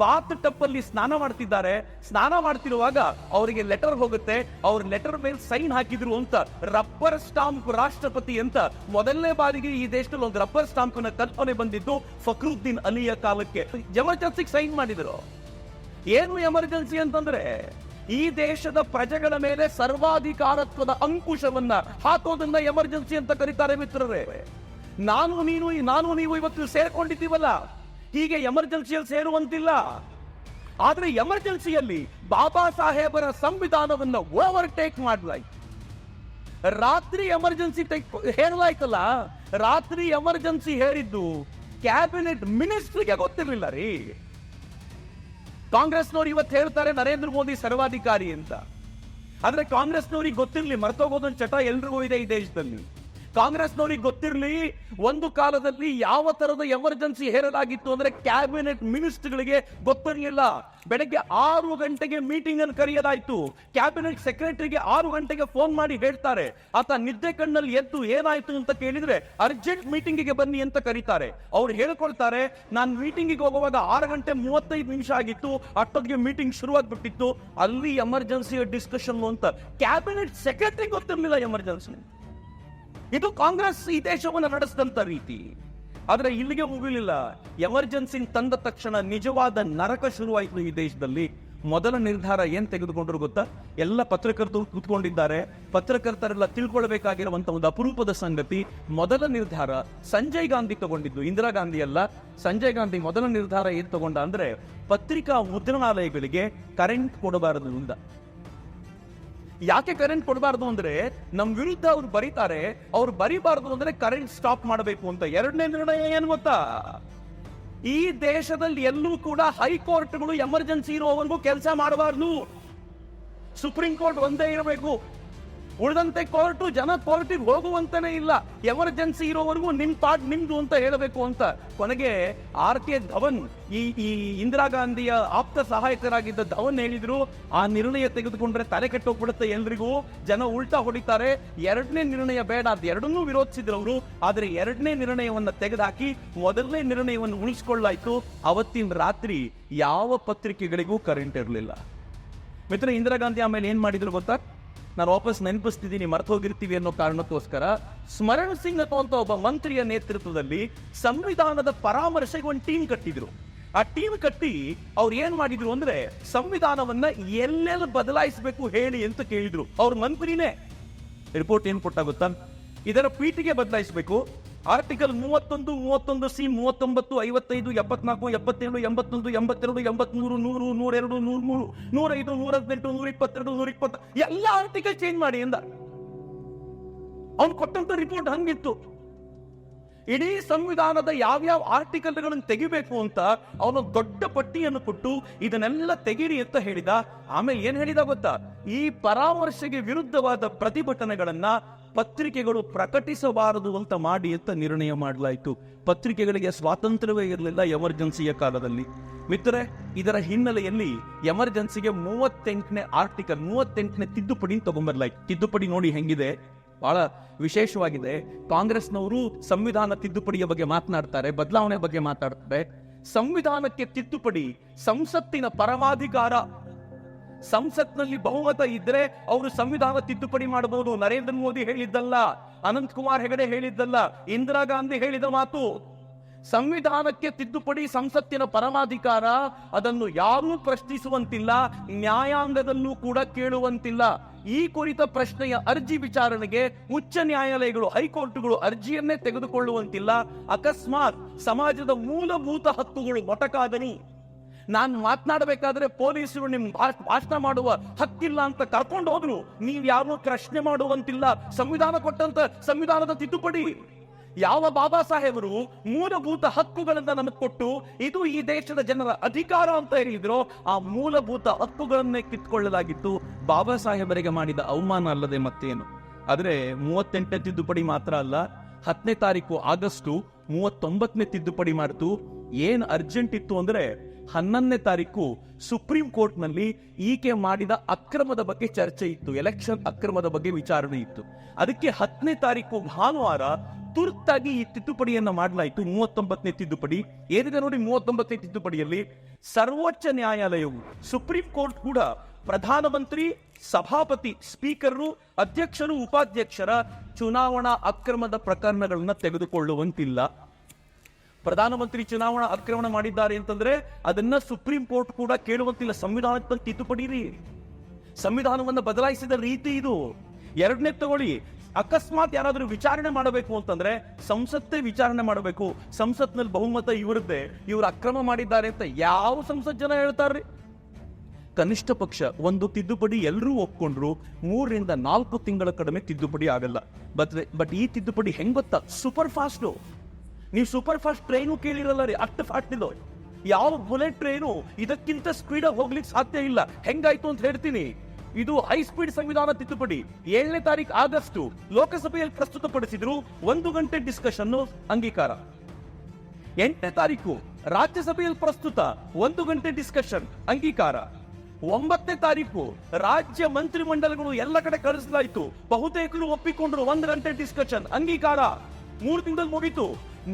ಬಾತ್ ಟಪ್ ಅಲ್ಲಿ ಸ್ನಾನ ಮಾಡ್ತಿದ್ದಾರೆ. ಸ್ನಾನ ಮಾಡ್ತಿರುವಾಗ ಅವರಿಗೆ ಲೆಟರ್ ಹೋಗುತ್ತೆ, ಅವ್ರ ಲೆಟರ್ ಮೇಲೆ ಸೈನ್ ಹಾಕಿದ್ರು ಅಂತ ರಬ್ಬರ್ ಸ್ಟಾಂಪ್ ರಾಷ್ಟ್ರಪತಿ ಅಂತ ಮೊದಲನೇ ಬಾರಿಗೆ ಈ ದೇಶದಲ್ಲಿ ಒಂದು ರಬ್ಬರ್ ಸ್ಟಾಂಪ್ ನ ಕಲ್ಪನೆ ಬಂದಿದ್ದು ಫಕ್ರುದ್ದೀನ್ ಅಲಿಯ ಕಾಲಕ್ಕೆ. ಎಮರ್ಜೆನ್ಸಿಗೆ ಸೈನ್ ಮಾಡಿದ್ರು. ಏನು ಎಮರ್ಜೆನ್ಸಿ ಅಂತಂದ್ರೆ ಈ ದೇಶದ ಪ್ರಜೆಗಳ ಮೇಲೆ ಸರ್ವಾಧಿಕಾರತ್ವದ ಅಂಕುಶವನ್ನ ಹಾಕೋದನ್ನ ಎಮರ್ಜೆನ್ಸಿ ಅಂತ ಕರೀತಾರೆ ಮಿತ್ರರೇ. ನಾನು ನೀವು ಇವತ್ತು ಸೇರ್ಕೊಂಡಿದ್ದೀವಲ್ಲ, ಹೀಗೆ ಎಮರ್ಜೆನ್ಸಿಯಲ್ಲಿ ಸೇರುವಂತಿಲ್ಲ. ಆದ್ರೆ ಎಮರ್ಜೆನ್ಸಿಯಲ್ಲಿ ಬಾಬಾ ಸಾಹೇಬರ ಸಂವಿಧಾನವನ್ನ ಓವರ್ಟೇಕ್ ಮಾಡಲಾಯ್ತು. ರಾತ್ರಿ ಎಮರ್ಜೆನ್ಸಿ ಹೇಳಲಾಯ್ತಲ್ಲ, ರಾತ್ರಿ ಎಮರ್ಜೆನ್ಸಿ ಹೇಳಿದ್ದು ಕ್ಯಾಬಿನೆಟ್ ಮಿನಿಸ್ಟ್ರಿಗೆ ಗೊತ್ತಿರಲಿಲ್ಲ ರೀ. ಕಾಂಗ್ರೆಸ್ನವ್ರು ಇವತ್ತು ಹೇಳ್ತಾರೆ ನರೇಂದ್ರ ಮೋದಿ ಸರ್ವಾಧಿಕಾರಿ ಅಂತ. ಆದ್ರೆ ಕಾಂಗ್ರೆಸ್ನವ್ರಿಗೆ ಗೊತ್ತಿರ್ಲಿ, ಮರ್ತೋಗೋದೊಂದು ಚಟ ಎಲ್ರಿಗೂ ಇದೆ ಈ ದೇಶದಲ್ಲಿ. ಕಾಂಗ್ರೆಸ್ನವ್ರಿಗೆ ಗೊತ್ತಿರಲಿ, ಒಂದು ಕಾಲದಲ್ಲಿ ಯಾವ ತರದ ಎಮರ್ಜೆನ್ಸಿ ಹೇರಲಾಗಿತ್ತು ಅಂದ್ರೆ ಕ್ಯಾಬಿನೆಟ್ ಮಿನಿಸ್ಟರ್ಗಳಿಗೆ ಗೊತ್ತಿರಲಿಲ್ಲ. ಬೆಳಗ್ಗೆ 6 ಗಂಟೆಗೆ ಮೀಟಿಂಗ್ ಅನ್ನು ಕರೆಯಲಾಯ್ತು. ಕ್ಯಾಬಿನೆಟ್ ಸೆಕ್ರೆಟರಿಗೆ 6 ಗಂಟೆಗೆ ಫೋನ್ ಮಾಡಿ ಹೇಳ್ತಾರೆ. ಆತ ನಿದ್ದೆ ಕಣ್ಣಲ್ಲಿ ಎದ್ದು ಏನಾಯ್ತು ಅಂತ ಕೇಳಿದ್ರೆ ಅರ್ಜೆಂಟ್ ಮೀಟಿಂಗಿಗೆ ಬನ್ನಿ ಅಂತ ಕರೀತಾರೆ. ಅವ್ರು ಹೇಳ್ಕೊಳ್ತಾರೆ, ನಾನು ಮೀಟಿಂಗಿಗೆ ಹೋಗುವಾಗ 6:35 ಆಗಿತ್ತು, ಅಷ್ಟೊತ್ತಿಗೆ ಮೀಟಿಂಗ್ ಶುರುವಾಗ್ಬಿಟ್ಟಿತ್ತು, ಅಲ್ಲಿ ಎಮರ್ಜೆನ್ಸಿ ಡಿಸ್ಕಷನ್ ಅಂತ ಕ್ಯಾಬಿನೆಟ್ ಸೆಕ್ರೆಟರಿ ಗೊತ್ತಿರಲಿಲ್ಲ ಎಮರ್ಜೆನ್ಸಿ. ಇದು ಕಾಂಗ್ರೆಸ್ ಈ ದೇಶವನ್ನು ನಡೆಸಿದಂತ ರೀತಿ. ಆದ್ರೆ ಇಲ್ಲಿಗೆ ಮುಗಿಲಿಲ್ಲ. ಎಮರ್ಜೆನ್ಸಿ ತಂದ ತಕ್ಷಣ ನಿಜವಾದ ನರಕ ಶುರುವಾಯಿತು ಈ ದೇಶದಲ್ಲಿ. ಮೊದಲ ನಿರ್ಧಾರ ಏನ್ ತೆಗೆದುಕೊಂಡ್ರು ಗೊತ್ತಾ? ಎಲ್ಲ ಪತ್ರಕರ್ತರು ಕೂತ್ಕೊಂಡಿದ್ದಾರೆ. ಪತ್ರಕರ್ತರೆಲ್ಲ ತಿಳ್ಕೊಳ್ಬೇಕಾಗಿರುವಂತ ಒಂದು ಅಪರೂಪದ ಸಂಗತಿ. ಮೊದಲ ನಿರ್ಧಾರ ಸಂಜಯ್ ಗಾಂಧಿ ತಗೊಂಡಿದ್ದು, ಇಂದಿರಾ ಗಾಂಧಿ ಅಲ್ಲ. ಸಂಜಯ್ ಗಾಂಧಿ ಮೊದಲ ನಿರ್ಧಾರ ಏನ್ ತಗೊಂಡ ಅಂದ್ರೆ, ಪತ್ರಿಕಾ ಮುದ್ರಣಾಲಯಗಳಿಗೆ ಕರೆಂಟ್ ಕೊಡಬಾರದು ಅಂತ. ಯಾಕೆ ಕರೆಂಟ್ ಕೊಡಬಾರ್ದು ಅಂದ್ರೆ, ನಮ್ ವಿರುದ್ಧ ಅವ್ರು ಬರೀತಾರೆ, ಅವ್ರು ಬರೀಬಾರ್ದು ಅಂದ್ರೆ ಕರೆಂಟ್ ಸ್ಟಾಪ್ ಮಾಡಬೇಕು ಅಂತ. ಎರಡನೇ ನಿರ್ಣಯ ಏನು ಗೊತ್ತಾ? ಈ ದೇಶದಲ್ಲಿ ಎಲ್ಲೂ ಕೂಡ ಹೈಕೋರ್ಟ್ಗಳು ಎಮರ್ಜೆನ್ಸಿ ಇರುವವರೆಗೂ ಕೆಲಸ ಮಾಡಬಾರ್ದು. ಸುಪ್ರೀಂ ಕೋರ್ಟ್ ಒಂದೇ ಇರಬೇಕು. ಉಳಿದಂತೆ ಕೋರ್ಟು ಜನ ಕೋರ್ಟಿಗೆ ಹೋಗುವಂತಾನೆ ಇಲ್ಲ. ಎಮರ್ಜೆನ್ಸಿ ಇರೋವರೆಗೂ ನಿಮ್ ಪಾರ್ಟ್ ನಿಮ್ದು ಅಂತ ಹೇಳಬೇಕು ಅಂತ. ಕೊನೆಗೆ RK ಧವನ್, ಈ ಇಂದಿರಾ ಗಾಂಧಿಯ ಆಪ್ತ ಸಹಾಯಕರಾಗಿದ್ದ ಧವನ್ ಹೇಳಿದ್ರು, ಆ ನಿರ್ಣಯ ತೆಗೆದುಕೊಂಡ್ರೆ ತಲೆ ಕೆಟ್ಟೋಗ್ಬಿಡುತ್ತೆ ಎಲ್ರಿಗೂ, ಜನ ಉಲ್ಟಾ ಹೊಡಿತಾರೆ, ಎರಡನೇ ನಿರ್ಣಯ ಬೇಡ ಅಂತ ಎರಡನ್ನೂ ವಿರೋಧಿಸಿದ್ರು ಅವರು. ಆದ್ರೆ ಎರಡನೇ ನಿರ್ಣಯವನ್ನ ತೆಗೆದುಹಾಕಿ ಮೊದಲನೇ ನಿರ್ಣಯವನ್ನು ಉಳಿಸಿಕೊಳ್ಳಾಯ್ತು. ಅವತ್ತಿನ ರಾತ್ರಿ ಯಾವ ಪತ್ರಿಕೆಗಳಿಗೂ ಕರೆಂಟ್ ಇರಲಿಲ್ಲ. ಮಿತ್ರ, ಇಂದಿರಾ ಗಾಂಧಿ ಆಮೇಲೆ ಏನ್ ಮಾಡಿದ್ರು ಗೊತ್ತಾ? ನಾನು ವಾಪಸ್ ನೆನಪಿಸ್ತಿದ್ದೀನಿ, ಮರ್ತು ಹೋಗಿರ್ತೀವಿ ಅನ್ನೋ ಕಾರಣಕ್ಕೋಸ್ಕರ ಸ್ಮರಣ್ ಸಿಂಗ್ ಅನ್ನುವಂತ ಒಬ್ಬ ಮಂತ್ರಿಯ ನೇತೃತ್ವದಲ್ಲಿ ಸಂವಿಧಾನದ ಪರಾಮರ್ಶೆಗೆ ಒಂದು ಟೀಮ್ ಕಟ್ಟಿದ್ರು. ಆ ಟೀಮ್ ಕಟ್ಟಿ ಅವ್ರು ಏನ್ ಮಾಡಿದ್ರು ಅಂದ್ರೆ, ಸಂವಿಧಾನವನ್ನ ಎಲ್ಲೆಲ್ಲಿ ಬದಲಾಯಿಸಬೇಕು ಹೇಳಿ ಅಂತ ಕೇಳಿದ್ರು. ಅವ್ರ ಮಂತ್ರಿನೇ ರಿಪೋರ್ಟ್ ಏನ್ ಕೊಟ್ಟ ಗೊತ್ತಾ? ಇದರ ಪೀಠಿಗೆ ಬದಲಾಯಿಸಬೇಕು. ಆರ್ಟಿಕಲ್ 31, 31C, 39, 55, 74, 77, 81, 82, 83, 100, 102, 103, 105, 118, 122, 120 ಎಲ್ಲ ಆರ್ಟಿಕಲ್ ಚೇಂಜ್ ಮಾಡಿ ಎಂದ. ಅವ್ನು ಕೊಟ್ಟಂತ ರಿಪೋರ್ಟ್ ಹಂಗಿತ್ತು. ಇಡೀ ಸಂವಿಧಾನದ ಯಾವ್ಯಾವ ಆರ್ಟಿಕಲ್ಗಳನ್ನು ತೆಗಿಬೇಕು ಅಂತ ಅವನು ದೊಡ್ಡ ಪಟ್ಟಿಯನ್ನು ಕೊಟ್ಟು ಇದನ್ನೆಲ್ಲ ತೆಗೀರಿ ಅಂತ ಹೇಳಿದ. ಆಮೇಲೆ ಏನ್ ಹೇಳಿದ ಗೊತ್ತಾ? ಈ ಪರಾಮರ್ಶೆಗೆ ವಿರುದ್ಧವಾದ ಪ್ರತಿಭಟನೆಗಳನ್ನ ಪತ್ರಿಕೆಗಳು ಪ್ರಕಟಿಸಬಾರದು ಅಂತ ಮಾಡಿ ಅಂತ ನಿರ್ಣಯ ಮಾಡಲಾಯಿತು. ಪತ್ರಿಕೆಗಳಿಗೆ ಸ್ವಾತಂತ್ರ್ಯವೇ ಇರಲಿಲ್ಲ ಎಮರ್ಜೆನ್ಸಿಯ ಕಾಲದಲ್ಲಿ. ಮಿತ್ರರೇ, ಇದರ ಹಿನ್ನೆಲೆಯಲ್ಲಿ ಎಮರ್ಜೆನ್ಸಿಗೆ 38ನೇ ಆರ್ಟಿಕಲ್ 38ನೇ ತಿದ್ದುಪಡಿ ತಗೊಂಡ್ಬರ್ಲಾಯ್ತು. ತಿದ್ದುಪಡಿ ನೋಡಿ ಹೆಂಗಿದೆ, ಬಹಳ ವಿಶೇಷವಾಗಿದೆ. ಕಾಂಗ್ರೆಸ್ನವರು ಸಂವಿಧಾನ ತಿದ್ದುಪಡಿಯ ಬಗ್ಗೆ ಮಾತನಾಡ್ತಾರೆ, ಬದಲಾವಣೆ ಬಗ್ಗೆ ಮಾತಾಡ್ತಾರೆ. ಸಂವಿಧಾನಕ್ಕೆ ತಿದ್ದುಪಡಿ ಸಂಸತ್ತಿನ ಪರಮಾಧಿಕಾರ. ಸಂಸತ್ನಲ್ಲಿ ಬಹುಮತ ಇದ್ರೆ ಅವರು ಸಂವಿಧಾನ ತಿದ್ದುಪಡಿ ಮಾಡಬಹುದು. ನರೇಂದ್ರ ಮೋದಿ ಹೇಳಿದ್ದಲ್ಲ, ಅನಂತ್ ಕುಮಾರ್ ಹೆಗಡೆ ಹೇಳಿದ್ದಲ್ಲ, ಇಂದಿರಾ ಗಾಂಧಿ ಹೇಳಿದ ಮಾತು. ಸಂವಿಧಾನಕ್ಕೆ ತಿದ್ದುಪಡಿ ಸಂಸತ್ತಿನ ಪರಮಾಧಿಕಾರ. ಅದನ್ನು ಯಾರೂ ಪ್ರಶ್ನಿಸುವಂತಿಲ್ಲ, ನ್ಯಾಯಾಂಗದಲ್ಲೂ ಕೂಡ ಕೇಳುವಂತಿಲ್ಲ. ಈ ಕುರಿತ ಪ್ರಶ್ನೆಯ ಅರ್ಜಿ ವಿಚಾರಣೆಗೆ ಉಚ್ಚ ನ್ಯಾಯಾಲಯಗಳು, ಹೈಕೋರ್ಟ್ಗಳು ಅರ್ಜಿಯನ್ನೇ ತೆಗೆದುಕೊಳ್ಳುವಂತಿಲ್ಲ. ಅಕಸ್ಮಾತ್ ಸಮಾಜದ ಮೂಲಭೂತ ಹಕ್ಕುಗಳು ಮೊಟಕಾದನಿ, ನಾನು ಮಾತನಾಡಬೇಕಾದ್ರೆ ಪೊಲೀಸರು ನಿಮ್ ಭಾಷಣ ಮಾಡುವ ಹಕ್ಕಿಲ್ಲ ಅಂತ ಕರ್ಕೊಂಡು ಹೋದ್ರು, ನೀವು ಯಾರನ್ನೂ ಪ್ರಶ್ನೆ ಮಾಡುವಂತಿಲ್ಲ. ಸಂವಿಧಾನ ಕೊಟ್ಟಂತ ಸಂವಿಧಾನದ ತಿದ್ದುಪಡಿ. ಯಾವ ಬಾಬಾ ಸಾಹೇಬರು ಮೂಲಭೂತ ಹಕ್ಕುಗಳನ್ನ ನಮಗೆ ಕೊಟ್ಟು ಇದು ಈ ದೇಶದ ಜನರ ಅಧಿಕಾರ ಅಂತ ಹೇಳಿದ್ರು, ಆ ಮೂಲಭೂತ ಹಕ್ಕುಗಳನ್ನೇ ಕಿತ್ಕೊಳ್ಳಲಾಗಿತ್ತು. ಬಾಬಾ ಸಾಹೇಬರಿಗೆ ಮಾಡಿದ ಅವಮಾನ ಅಲ್ಲದೆ ಮತ್ತೇನು. ಆದ್ರೆ 38ನೇ ತಿದ್ದುಪಡಿ ಮಾತ್ರ ಅಲ್ಲ, 10ನೇ ತಾರೀಕು ಆಗಸ್ಟ್ 39ನೇ ತಿದ್ದುಪಡಿ ಮಾಡಿತು. ಏನ್ ಅರ್ಜೆಂಟ್ ಇತ್ತು ಅಂದ್ರೆ 11ನೇ ತಾರೀಕು ಸುಪ್ರೀಂ ಕೋರ್ಟ್ ನಲ್ಲಿ ಈಕೆ ಮಾಡಿದ ಅಕ್ರಮದ ಬಗ್ಗೆ ಚರ್ಚೆ ಇತ್ತು, ಎಲೆಕ್ಷನ್ ಅಕ್ರಮದ ಬಗ್ಗೆ ವಿಚಾರಣೆ ಇತ್ತು. ಅದಕ್ಕೆ 10ನೇ ತಾರೀಕು ಭಾನುವಾರ ತುರ್ತಾಗಿ ಈ ತಿದ್ದುಪಡಿಯನ್ನ ಮಾಡಲಾಯಿತು. 39ನೇ ತಿದ್ದುಪಡಿ ಏನಿದೆ ನೋಡಿ, 39ನೇ ತಿದ್ದುಪಡಿಯಲ್ಲಿ ಸರ್ವೋಚ್ಚ ನ್ಯಾಯಾಲಯವು, ಸುಪ್ರೀಂ ಕೋರ್ಟ್ ಕೂಡ ಪ್ರಧಾನಮಂತ್ರಿ, ಸಭಾಪತಿ, ಸ್ಪೀಕರ್, ಅಧ್ಯಕ್ಷರು, ಉಪಾಧ್ಯಕ್ಷರ ಚುನಾವಣಾ ಅಕ್ರಮದ ಪ್ರಕರಣಗಳನ್ನ ತೆಗೆದುಕೊಳ್ಳುವಂತಿಲ್ಲ. ಪ್ರಧಾನಮಂತ್ರಿ ಚುನಾವಣಾ ಅಕ್ರಮ ಮಾಡಿದ್ದಾರೆ ಅಂತಂದ್ರೆ ಅದನ್ನ ಸುಪ್ರೀಂ ಕೋರ್ಟ್ ಕೂಡ ಕೇಳುವಂತಿಲ್ಲ. ಸಂವಿಧಾನಕ್ಕೆ ತಿದ್ದುಪಡಿ, ಸಂವಿಧಾನವನ್ನು ಬದಲಾಯಿಸಿದ ರೀತಿ ಇದು. ಎರಡನೇ ತಗೊಳ್ಳಿ, ಅಕಸ್ಮಾತ್ ಯಾರಾದ್ರೂ ವಿಚಾರಣೆ ಮಾಡಬೇಕು ಅಂತಂದ್ರೆ ಸಂಸತ್ತೇ ವಿಚಾರಣೆ ಮಾಡಬೇಕು. ಸಂಸತ್ನಲ್ಲಿ ಬಹುಮತ ಇವರದ್ದೇ, ಇವರು ಅಕ್ರಮ ಮಾಡಿದ್ದಾರೆ ಅಂತ ಯಾವ ಸಂಸತ್ ಜನ ಹೇಳ್ತಾರ್ರಿ? ಕನಿಷ್ಠ ಪಕ್ಷ ಒಂದು ತಿದ್ದುಪಡಿ ಎಲ್ಲರೂ ಒಪ್ಕೊಂಡ್ರು 3 ರಿಂದ 4 ತಿಂಗಳ ಕಡಿಮೆ ತಿದ್ದುಪಡಿ ಆಗಲ್ಲ. ಬಟ್ ಈ ತಿದ್ದುಪಡಿ ಹೆಂಗ್ ಗೊತ್ತಾ? Super fast. ನೀವು ಸೂಪರ್ ಫಾಸ್ಟ್ ಟ್ರೈನು ಕೇಳಿರಲ್ಲ ರೀ, ಅಷ್ಟು ಫಾಸ್ಟ್ ಇದು. ಯಾವ ಬುಲೆಟ್ ಟ್ರೈನು ಇದಕ್ಕಿಂತ ಸ್ಪೀಡ್ ಆಗಿ ಹೋಗ್ಲಿಕ್ಕೆ ಸಾಧ್ಯ ಇಲ್ಲ. ಹೆಂಗಾಯ್ತು ಅಂತ ಹೇಳ್ತೀನಿ. ಇದು ಹೈ ಸ್ಪೀಡ್ ಸಂವಿಧಾನ ತಿದ್ದುಪಡಿ. 7ನೇ ತಾರೀಕು ಆಗಸ್ಟ್ ಲೋಕಸಭೆಯಲ್ಲಿ ಪ್ರಸ್ತುತಪಡಿಸಿದ್ರು, 1 ಗಂಟೆ ಡಿಸ್ಕಷನ್, ಅಂಗೀಕಾರ. 8ನೇ ತಾರೀಕು ರಾಜ್ಯಸಭೆಯಲ್ಲಿ ಪ್ರಸ್ತುತ, 1 ಗಂಟೆ ಡಿಸ್ಕಷನ್, ಅಂಗೀಕಾರ. 9ನೇ ತಾರೀಕು ರಾಜ್ಯ ಮಂತ್ರಿಮಂಡಲಗಳು ಎಲ್ಲ ಕಡೆ ಕಳಿಸಲಾಯಿತು, ಬಹುತೇಕರು ಒಪ್ಪಿಕೊಂಡ್ರು, 1 ಗಂಟೆ ಡಿಸ್ಕಷನ್, ಅಂಗೀಕಾರ. 3 ತಿಂಗಳಲ್ಲಿ ಮುಗಿತು.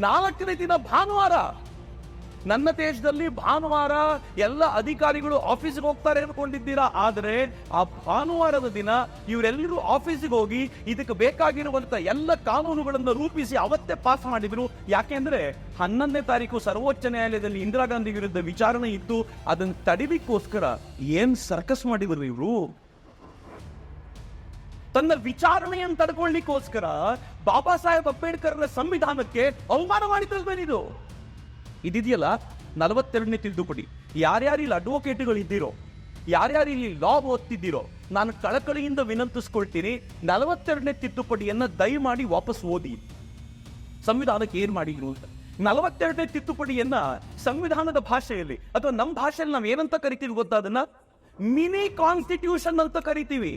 4ನೇ ದಿನ ಭಾನುವಾರ. ನನ್ನ ದೇಶದಲ್ಲಿ ಭಾನುವಾರ ಎಲ್ಲ ಅಧಿಕಾರಿಗಳು ಆಫೀಸಿಗೆ ಹೋಗ್ತಾರೆ ಅನ್ಕೊಂಡಿದ್ದೀರಾ? ಆದ್ರೆ ಆ ಭಾನುವಾರದ ದಿನ ಇವರೆಲ್ಲರೂ ಆಫೀಸಿಗೆ ಹೋಗಿ ಇದಕ್ಕೆ ಬೇಕಾಗಿರುವಂತ ಎಲ್ಲ ಕಾನೂನುಗಳನ್ನು ರೂಪಿಸಿ ಅವತ್ತೇ ಪಾಸ್ ಮಾಡಿದ್ರು. ಯಾಕೆಂದ್ರೆ 11ನೇ ತಾರೀಕು ಸರ್ವೋಚ್ಚ ನ್ಯಾಯಾಲಯದಲ್ಲಿ ಇಂದಿರಾ ಗಾಂಧಿ ವಿರುದ್ಧ ವಿಚಾರಣೆ ಇತ್ತು. ಅದನ್ನ ತಡಿಲಿಕ್ಕೋಸ್ಕರ ಏನ್ ಸರ್ಕಸ್ ಮಾಡಿದ್ರು ಇವರು. ತನ್ನ ವಿಚಾರಣೆಯನ್ನು ತಡ್ಕೊಳ್ಳಿಕ್ಕೋಸ್ಕರ ಬಾಬಾ ಸಾಹೇಬ್ ಅಂಬೇಡ್ಕರ್ ಸಂವಿಧಾನಕ್ಕೆ ಅವಮಾನ ಮಾಡಿದ್ದು ಇದಿದೆಯಲ್ಲ. 42ನೇ ತಿದ್ದುಪಡಿ. ಯಾರ್ಯಾರು ಇಲ್ಲಿ ಅಡ್ವೊಕೇಟ್ಗಳು ಇದ್ದೀರೋ, ಯಾರ್ಯಾರು ಇಲ್ಲಿ ಲಾ ಓದ್ತಿದ್ದೀರೋ, ನಾನು ಕಳಕಳಿಯಿಂದ ವಿನಂತಿಸ್ಕೊಳ್ತೀನಿ, 42ನೇ ತಿದ್ದುಪಡಿಯನ್ನ ದಯಮಾಡಿ ವಾಪಸ್ ಓದಿ. ಸಂವಿಧಾನಕ್ಕೆ ಏನ್ ಮಾಡಿದ್ರು ಅಂತ. 42ನೇ ತಿದ್ದುಪಡಿಯನ್ನ ಸಂವಿಧಾನದ ಭಾಷೆಯಲ್ಲಿ ಅಥವಾ ನಮ್ಮ ಭಾಷೆಯಲ್ಲಿ ನಾವು ಏನಂತ ಕರಿತೀವಿ ಗೊತ್ತಾ? ಅದನ್ನ ಮಿನಿ ಕಾನ್ಸ್ಟಿಟ್ಯೂಷನ್ ಅಂತ ಕರಿತೀವಿ.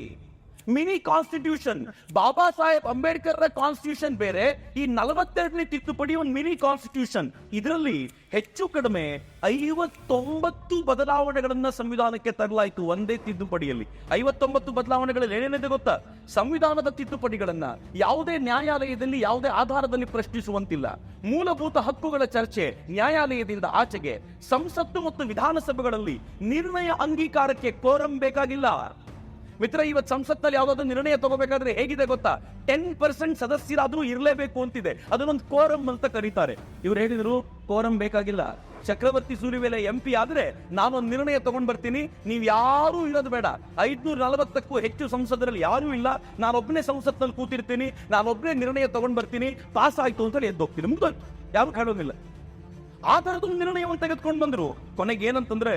Mini constitution. Baba Saheb Ambedkar constitution ಬೇರೆ, ಈ 42ನೇ ತಿದ್ದುಪಡಿ ಒಂದು ಮಿನಿ ಕಾನ್ಸ್ಟಿಟ್ಯೂಷನ್. ಇದರಲ್ಲಿ ಹೆಚ್ಚು ಕಡಿಮೆ 59 ಬದಲಾವಣೆಗಳನ್ನ ಸಂವಿಧಾನಕ್ಕೆ ತರಲಾಯಿತು ಒಂದೇ ತಿದ್ದುಪಡಿಯಲ್ಲಿ. 59 ಬದಲಾವಣೆಗಳಲ್ಲಿ ಏನೇನಿದೆ ಗೊತ್ತಾ? ಸಂವಿಧಾನದ ತಿದ್ದುಪಡಿಗಳನ್ನ ಯಾವುದೇ ನ್ಯಾಯಾಲಯದಲ್ಲಿ ಯಾವುದೇ ಆಧಾರದಲ್ಲಿ ಪ್ರಶ್ನಿಸುವಂತಿಲ್ಲ. ಮೂಲಭೂತ ಹಕ್ಕುಗಳ ಚರ್ಚೆ ನ್ಯಾಯಾಲಯದಿಂದ ಆಚೆಗೆ. ಸಂಸತ್ತು ಮತ್ತು ವಿಧಾನಸಭೆಗಳಲ್ಲಿ ನಿರ್ಣಯ ಅಂಗೀಕಾರಕ್ಕೆ ಕೋರಂ ಬೇಕಾಗಿಲ್ಲ. ಮಿತ್ರ, ಇವತ್ತು ಸಂಸತ್ನಲ್ಲಿ ಯಾವುದಾದ್ರೂ ನಿರ್ಣಯ ತಗೋಬೇಕಾದ್ರೆ ಹೇಗಿದೆ ಗೊತ್ತಾ? 10% ಸದಸ್ಯರಾದ್ರೂ ಇರಲೇಬೇಕು ಅಂತಿದೆ. ಅದನ್ನೊಂದು ಕೋರಂ ಅಂತ ಕರೀತಾರೆ. ಇವ್ರು ಹೇಳಿದ್ರು ಕೋರಂ ಬೇಕಾಗಿಲ್ಲ. ಚಕ್ರವರ್ತಿ ಸೂಲಿಬೆಲೆ MP ಆದ್ರೆ ನಾನೊಂದು ನಿರ್ಣಯ ತಗೊಂಡ್ ಬರ್ತೀನಿ, ನೀವ್ ಯಾರು ಇರೋದು ಬೇಡ. 540ಕ್ಕೂ ಹೆಚ್ಚು ಸಂಸದರಲ್ಲಿ ಯಾರೂ ಇಲ್ಲ, ನಾನೊಬ್ಬನೇ ಸಂಸತ್ನಲ್ಲಿ ಕೂತಿರ್ತೀನಿ, ನಾನೊಬ್ಬನೇ ನಿರ್ಣಯ ತಗೊಂಡ್ ಬರ್ತೀನಿ, ಪಾಸ್ ಆಯ್ತು ಅಂತ ಹೇಳಿ ಎದ್ದೋಗ್ತೀನಿ. ಮುಗ್ದೋಯ್ತು, ಯಾರು ಕಾಣೋದಿಲ್ಲ. ಆ ತರದ್ದು ನಿರ್ಣಯವನ್ನು ತೆಗೆದುಕೊಂಡು ಬಂದ್ರು. ಕೊನೆಗೆ ಏನಂತಂದ್ರೆ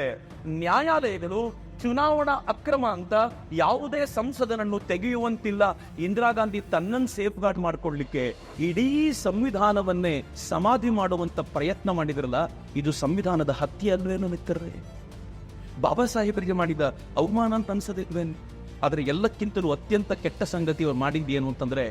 ನ್ಯಾಯಾಲಯಗಳು ಚುನಾವಣಾ ಅಕ್ರಮ ಅಂತ ಯಾವುದೇ ಸಂಸದನನ್ನು ತೆಗೆಯುವಂತಿಲ್ಲ. ಇಂದಿರಾ ಗಾಂಧಿ ತನ್ನನ್ನು ಸೇಫ್ ಗಾರ್ಡ್ ಮಾಡ್ಕೊಳ್ಳಿಕ್ಕೆ ಇಡೀ ಸಂವಿಧಾನವನ್ನೇ ಸಮಾಧಿ ಮಾಡುವಂತ ಪ್ರಯತ್ನ ಮಾಡಿದ್ರಲ್ಲ, ಇದು ಸಂವಿಧಾನದ ಹತ್ಯೆ ಅಲ್ವೇನೋ ಮಿತ್ರರೇ? ಬಾಬಾ ಸಾಹೇಬರಿಗೆ ಮಾಡಿದ ಅವಮಾನ ಅಂತ ಅನ್ಸದಿಲ್ವೇನು? ಆದರೆ ಎಲ್ಲಕ್ಕಿಂತಲೂ ಅತ್ಯಂತ ಕೆಟ್ಟ ಸಂಗತಿ ಅವ್ರು ಮಾಡಿದ್ದೇನು ಅಂತಂದ್ರೆ,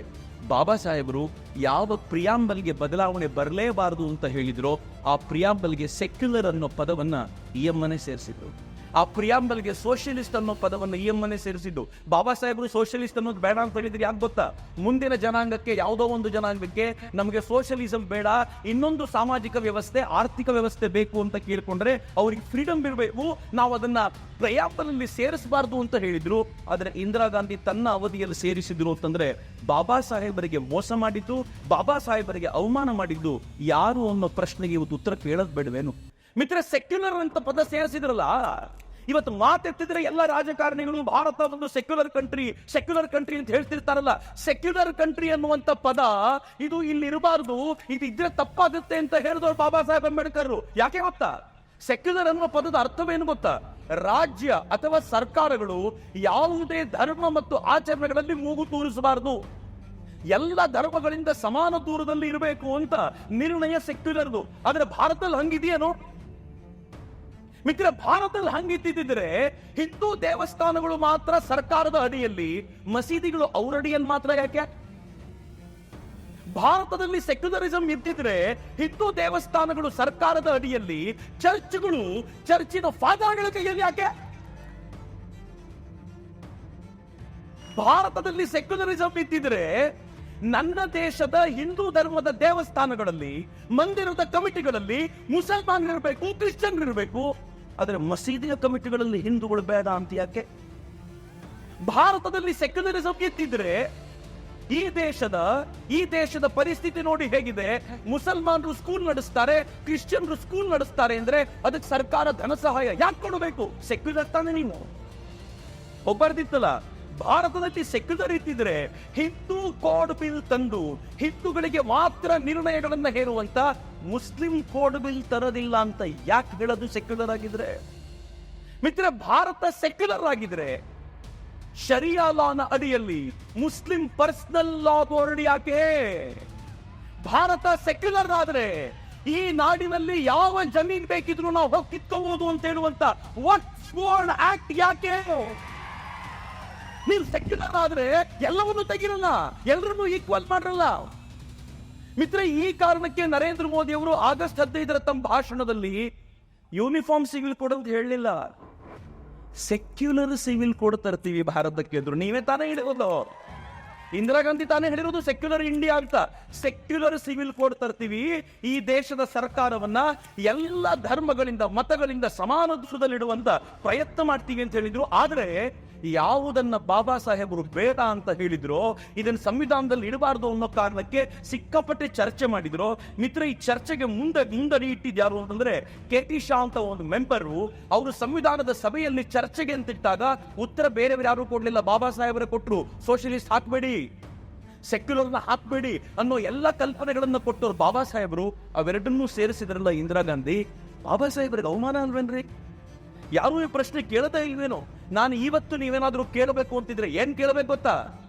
ಬಾಬಾ ಸಾಹೇಬರು ಯಾವ ಪ್ರಿಯಾಂಬಲ್ಗೆ ಬದಲಾವಣೆ ಬರಲೇಬಾರದು ಅಂತ ಹೇಳಿದ್ರು, ಆ ಪ್ರಿಯಾಂಬಲ್ಗೆ ಸೆಕ್ಯುಲರ್ ಅನ್ನೋ ಪದವನ್ನ ಇಎಂಎನೇ ಸೇರಿಸಿದ್ರು. ಆ ಪ್ರಿಯಾಂಬಲ್ಗೆ ಸೋಷಿಯಲಿಸ್ಟ್ ಅನ್ನೋ ಪದವನ್ನು ಇಎಂಎನೇ ಸೇರಿಸಿದ್ದು. ಬಾಬಾ ಸಾಹೇಬರು ಸೋಷಿಯಲಿಸ್ಟ್ ಅನ್ನೋದು ಬೇಡ ಅಂತ ಹೇಳಿದ್ರೆ ಯಾಕೆ ಗೊತ್ತಾ? ಮುಂದಿನ ಜನಾಂಗಕ್ಕೆ, ಯಾವುದೋ ಒಂದು ಜನಾಂಗಕ್ಕೆ ನಮಗೆ ಸೋಷಿಯಲಿಸಂ ಬೇಡ, ಇನ್ನೊಂದು ಸಾಮಾಜಿಕ ವ್ಯವಸ್ಥೆ, ಆರ್ಥಿಕ ವ್ಯವಸ್ಥೆ ಬೇಕು ಅಂತ ಕೇಳ್ಕೊಂಡ್ರೆ ಅವ್ರಿಗೆ ಫ್ರೀಡಮ್ ಇರಬೇಕು, ನಾವು ಅದನ್ನ ಪ್ರಿಯಾಂಬಲ್ ಅಲ್ಲಿ ಸೇರಿಸಬಾರ್ದು ಅಂತ ಹೇಳಿದ್ರು. ಆದ್ರೆ ಇಂದಿರಾ ಗಾಂಧಿ ತನ್ನ ಅವಧಿಯಲ್ಲಿ ಸೇರಿಸಿದ್ರು ಅಂತಂದ್ರೆ ಬಾಬಾ ಸಾಹೇಬರಿಗೆ ಮೋಸ ಮಾಡಿದ್ದು, ಬಾಬಾ ಸಾಹೇಬರಿಗೆ ಅವಮಾನ ಮಾಡಿದ್ದು ಯಾರು ಅನ್ನೋ ಪ್ರಶ್ನೆಗೆ ಇವತ್ತು ಉತ್ತರ ಕೇಳೋದ್ ಬೇಡವೇನು ಮಿತ್ರ? ಸೆಕ್ಯುಲರ್ ಅಂತ ಪದ ಸೇರಿಸಿದ್ರಲ್ಲ, ಇವತ್ತು ಮಾತೆತ್ತಿದ್ರೆ ಎಲ್ಲ ರಾಜಕಾರಣಿಗಳು ಭಾರತ ಒಂದು ಸೆಕ್ಯುಲರ್ ಕಂಟ್ರಿ ಅಂತ ಹೇಳ್ತಿರ್ತಾರಲ್ಲ. ಸೆಕ್ಯುಲರ್ ಕಂಟ್ರಿ ಅನ್ನುವಂತ ಪದ ಇದು ಇಲ್ಲಿ ಇರಬಾರ್ದು, ಇದು ಇದ್ರೆ ತಪ್ಪಾಗುತ್ತೆ ಅಂತ ಹೇಳಿದವರು ಬಾಬಾ ಸಾಹೇಬ್ ಅಂಬೇಡ್ಕರ್. ಯಾಕೆ ಗೊತ್ತಾ? ಸೆಕ್ಯುಲರ್ ಅನ್ನುವ ಪದದ ಅರ್ಥವೇನು ಗೊತ್ತಾ? ರಾಜ್ಯ ಅಥವಾ ಸರ್ಕಾರಗಳು ಯಾವುದೇ ಧರ್ಮ ಮತ್ತು ಆಚರಣೆಗಳಲ್ಲಿ ಮೂಗು ತೂರಿಸಬಾರದು, ಎಲ್ಲ ಧರ್ಮಗಳಿಂದ ಸಮಾನ ದೂರದಲ್ಲಿ ಇರಬೇಕು ಅಂತ ನಿರ್ಣಯ ಸೆಕ್ಯುಲರ್ದು. ಆದ್ರೆ ಭಾರತದಲ್ಲಿ ಹಂಗಿದೆಯೇನೋ ಮಿತ್ರ? ಭಾರತದಲ್ಲಿ ಹಂಗಿದ್ದಿದ್ರೆ ಹಿಂದೂ ದೇವಸ್ಥಾನಗಳು ಮಾತ್ರ ಸರ್ಕಾರದ ಅಡಿಯಲ್ಲಿ, ಮಸೀದಿಗಳು ಅವರ ಅಡಿಯಲ್ಲಿ ಮಾತ್ರ ಯಾಕೆ? ಭಾರತದಲ್ಲಿ ಸೆಕ್ಯುಲರಿಸಂ ಇದ್ದಿದ್ರೆ ಹಿಂದೂ ದೇವಸ್ಥಾನಗಳು ಸರ್ಕಾರದ ಅಡಿಯಲ್ಲಿ, ಚರ್ಚ್ಗಳು ಚರ್ಚಿನ ಫಾದರ್ಗಳ ಕೈಯಲ್ಲಿ ಯಾಕೆ? ಭಾರತದಲ್ಲಿ ಸೆಕ್ಯುಲರಿಸಂ ಇದ್ದಿದ್ರೆ ನನ್ನ ದೇಶದ ಹಿಂದೂ ಧರ್ಮದ ದೇವಸ್ಥಾನಗಳಲ್ಲಿ, ಮಂದಿರದ ಕಮಿಟಿಗಳಲ್ಲಿ ಮುಸಲ್ಮಾನ್ ಇರಬೇಕು, ಕ್ರಿಶ್ಚಿಯನ್ ಇರಬೇಕು, ಆದರೆ ಮಸೀದಿಯ ಕಮಿಟಿಗಳಲ್ಲಿ ಹಿಂದೂಗಳು ಬೇಡ ಅಂತ ಯಾಕೆ? ಭಾರತದಲ್ಲಿ ಸೆಕ್ಯುಲರಿಸಂ ಇದ್ದಿದ್ರೆ ಈ ದೇಶದ ಪರಿಸ್ಥಿತಿ ನೋಡಿ ಹೇಗಿದೆ. ಮುಸಲ್ಮಾನರು ಸ್ಕೂಲ್ ನಡೆಸ್ತಾರೆ, ಕ್ರಿಶ್ಚಿಯನ್ರು ಸ್ಕೂಲ್ ನಡೆಸ್ತಾರೆ ಅಂದ್ರೆ ಅದಕ್ಕೆ ಸರ್ಕಾರ ಧನ ಸಹಾಯ ಯಾಕೆ ಕೊಡಬೇಕು? ಸೆಕ್ಯುಲರ್ ತಾನೇ ನೀವು ಒಬ್ಬರ್ದಿತ್ತಲ್ಲ. ಭಾರತದಲ್ಲಿ ಸೆಕ್ಯುಲರ್ ಇದ್ದಿದ್ರೆ ಹಿಂದೂ ಕೋಡ್ ಬಿಲ್ ತಂದು ಹಿಂದೂಗಳಿಗೆ ಮಾತ್ರ ನಿರ್ಣಯಗಳನ್ನ ಹೇರುವಂತ ಮುಸ್ಲಿಂ ಕೋಡ್ ಬಿಲ್ ತರೋದಿಲ್ಲ ಅಂತ ಯಾಕೆ ಹೇಳೋದು? ಸೆಕ್ಯುಲರ್ ಆಗಿದ್ರೆ ಮಿತ್ರ, ಭಾರತ ಸೆಕ್ಯುಲರ್ ಆಗಿದ್ರೆ ಶರಿಯಾ ಲಾನ ಅಡಿಯಲ್ಲಿ ಮುಸ್ಲಿಂ ಪರ್ಸನಲ್ ಲಾ ಬೋರ್ಡ್ ಯಾಕೆ? ಭಾರತ ಸೆಕ್ಯುಲರ್ ಆದ್ರೆ ಈ ನಾಡಿನಲ್ಲಿ ಯಾವ ಜಮೀನ್ ಬೇಕಿದ್ರು ನಾವು ಹೋಗಿ ಕಿತ್ಕೋಬಹುದು ಅಂತ ಹೇಳುವಂತ ವಕ್ಫ್ ಬೋರ್ಡ್ ಆಕ್ಟ್ ಯಾಕೆ? ನೀವು ಸೆಕ್ಯುಲರ್ ಆದ್ರೆ ಎಲ್ಲವನ್ನೂ ತೆಗಿರಲ್ಲ, ಎಲ್ಲರನ್ನೂ ಈಕ್ವಲ್ ಮಾಡಲ್ಲ ಮಿತ್ರ. ಈ ಕಾರಣಕ್ಕೆ ನರೇಂದ್ರ ಮೋದಿ ಅವರು ಆಗಸ್ಟ್ 15 ತಮ್ಮ ಭಾಷಣದಲ್ಲಿ ಯೂನಿಫಾರ್ಮ್ ಸಿವಿಲ್ ಕೋಡ್ ಅಂತ ಹೇಳಲಿಲ್ಲ, ಸೆಕ್ಯುಲರ್ ಸಿವಿಲ್ ಕೋಡ್ ತರ್ತೀವಿ ಭಾರತಕ್ಕೆ ಅಂದ್ರು. ನೀವೇ ತಾನೇ ಹೇಳಿರೋದು, ಇಂದಿರಾ ಗಾಂಧಿ ತಾನೇ ಹೇಳಿರೋದು ಸೆಕ್ಯುಲರ್ ಇಂಡಿಯಾ ಅಂತ. ಸೆಕ್ಯುಲರ್ ಸಿವಿಲ್ ಕೋಡ್ ತರ್ತೀವಿ, ಈ ದೇಶದ ಸರ್ಕಾರವನ್ನ ಎಲ್ಲ ಧರ್ಮಗಳಿಂದ, ಮತಗಳಿಂದ ಸಮಾನ ದೂರದಲ್ಲಿಡುವಂತ ಪ್ರಯತ್ನ ಮಾಡ್ತೀವಿ ಅಂತ ಹೇಳಿದ್ರು. ಆದ್ರೆ ಯಾವುದನ್ನ ಬಾಬಾ ಸಾಹೇಬರು ಬೇಡ ಅಂತ ಹೇಳಿದ್ರು, ಇದನ್ನ ಸಂವಿಧಾನದಲ್ಲಿ ಇಡಬಾರ್ದು ಅನ್ನೋ ಕಾರಣಕ್ಕೆ ಸಿಕ್ಕಾಪಟ್ಟೆ ಚರ್ಚೆ ಮಾಡಿದ್ರು ಮಿತ್ರ. ಈ ಚರ್ಚೆಗೆ ಮುಂದೆ ಇಟ್ಟಿದ್ಯಾರು ಅಂತಂದ್ರೆ KT ಶಾ ಅಂತ ಒಂದು ಮೆಂಬರು. ಅವರು ಸಂವಿಧಾನದ ಸಭೆಯಲ್ಲಿ ಚರ್ಚೆಗೆ ಅಂತಿಟ್ಟಾಗ ಉತ್ತರ ಬೇರೆಯವರು ಯಾರು ಕೊಡ್ಲಿಲ್ಲ, ಬಾಬಾ ಸಾಹೇಬರೇ ಕೊಟ್ಟರು. ಸೋಷಿಯಲಿಸ್ಟ್ ಹಾಕ್ಬೇಡಿ, ಸೆಕ್ಯುಲರ್ನ ಹಾಕ್ಬೇಡಿ ಅನ್ನೋ ಎಲ್ಲ ಕಲ್ಪನೆಗಳನ್ನ ಕೊಟ್ಟರು ಬಾಬಾ ಸಾಹೇಬರು. ಅವೆರಡನ್ನೂ ಸೇರಿಸಿದ್ರಲ್ಲ ಇಂದಿರಾ ಗಾಂಧಿ. ಬಾಬಾ ಸಾಹೇಬರಿಗೆ ಅವಮಾನ ಅಲ್ವೇನ್ರಿ? ಯಾರು ಈ ಪ್ರಶ್ನೆ ಕೇಳದೇ ಇಲ್ವೇನೋ? ನಾನು ಇವತ್ತು ನೀವೇನಾದ್ರೂ ಕೇಳಬೇಕು ಅಂತಿದ್ರೆ ಏನ್ ಕೇಳಬೇಕು ಗೊತ್ತಾ?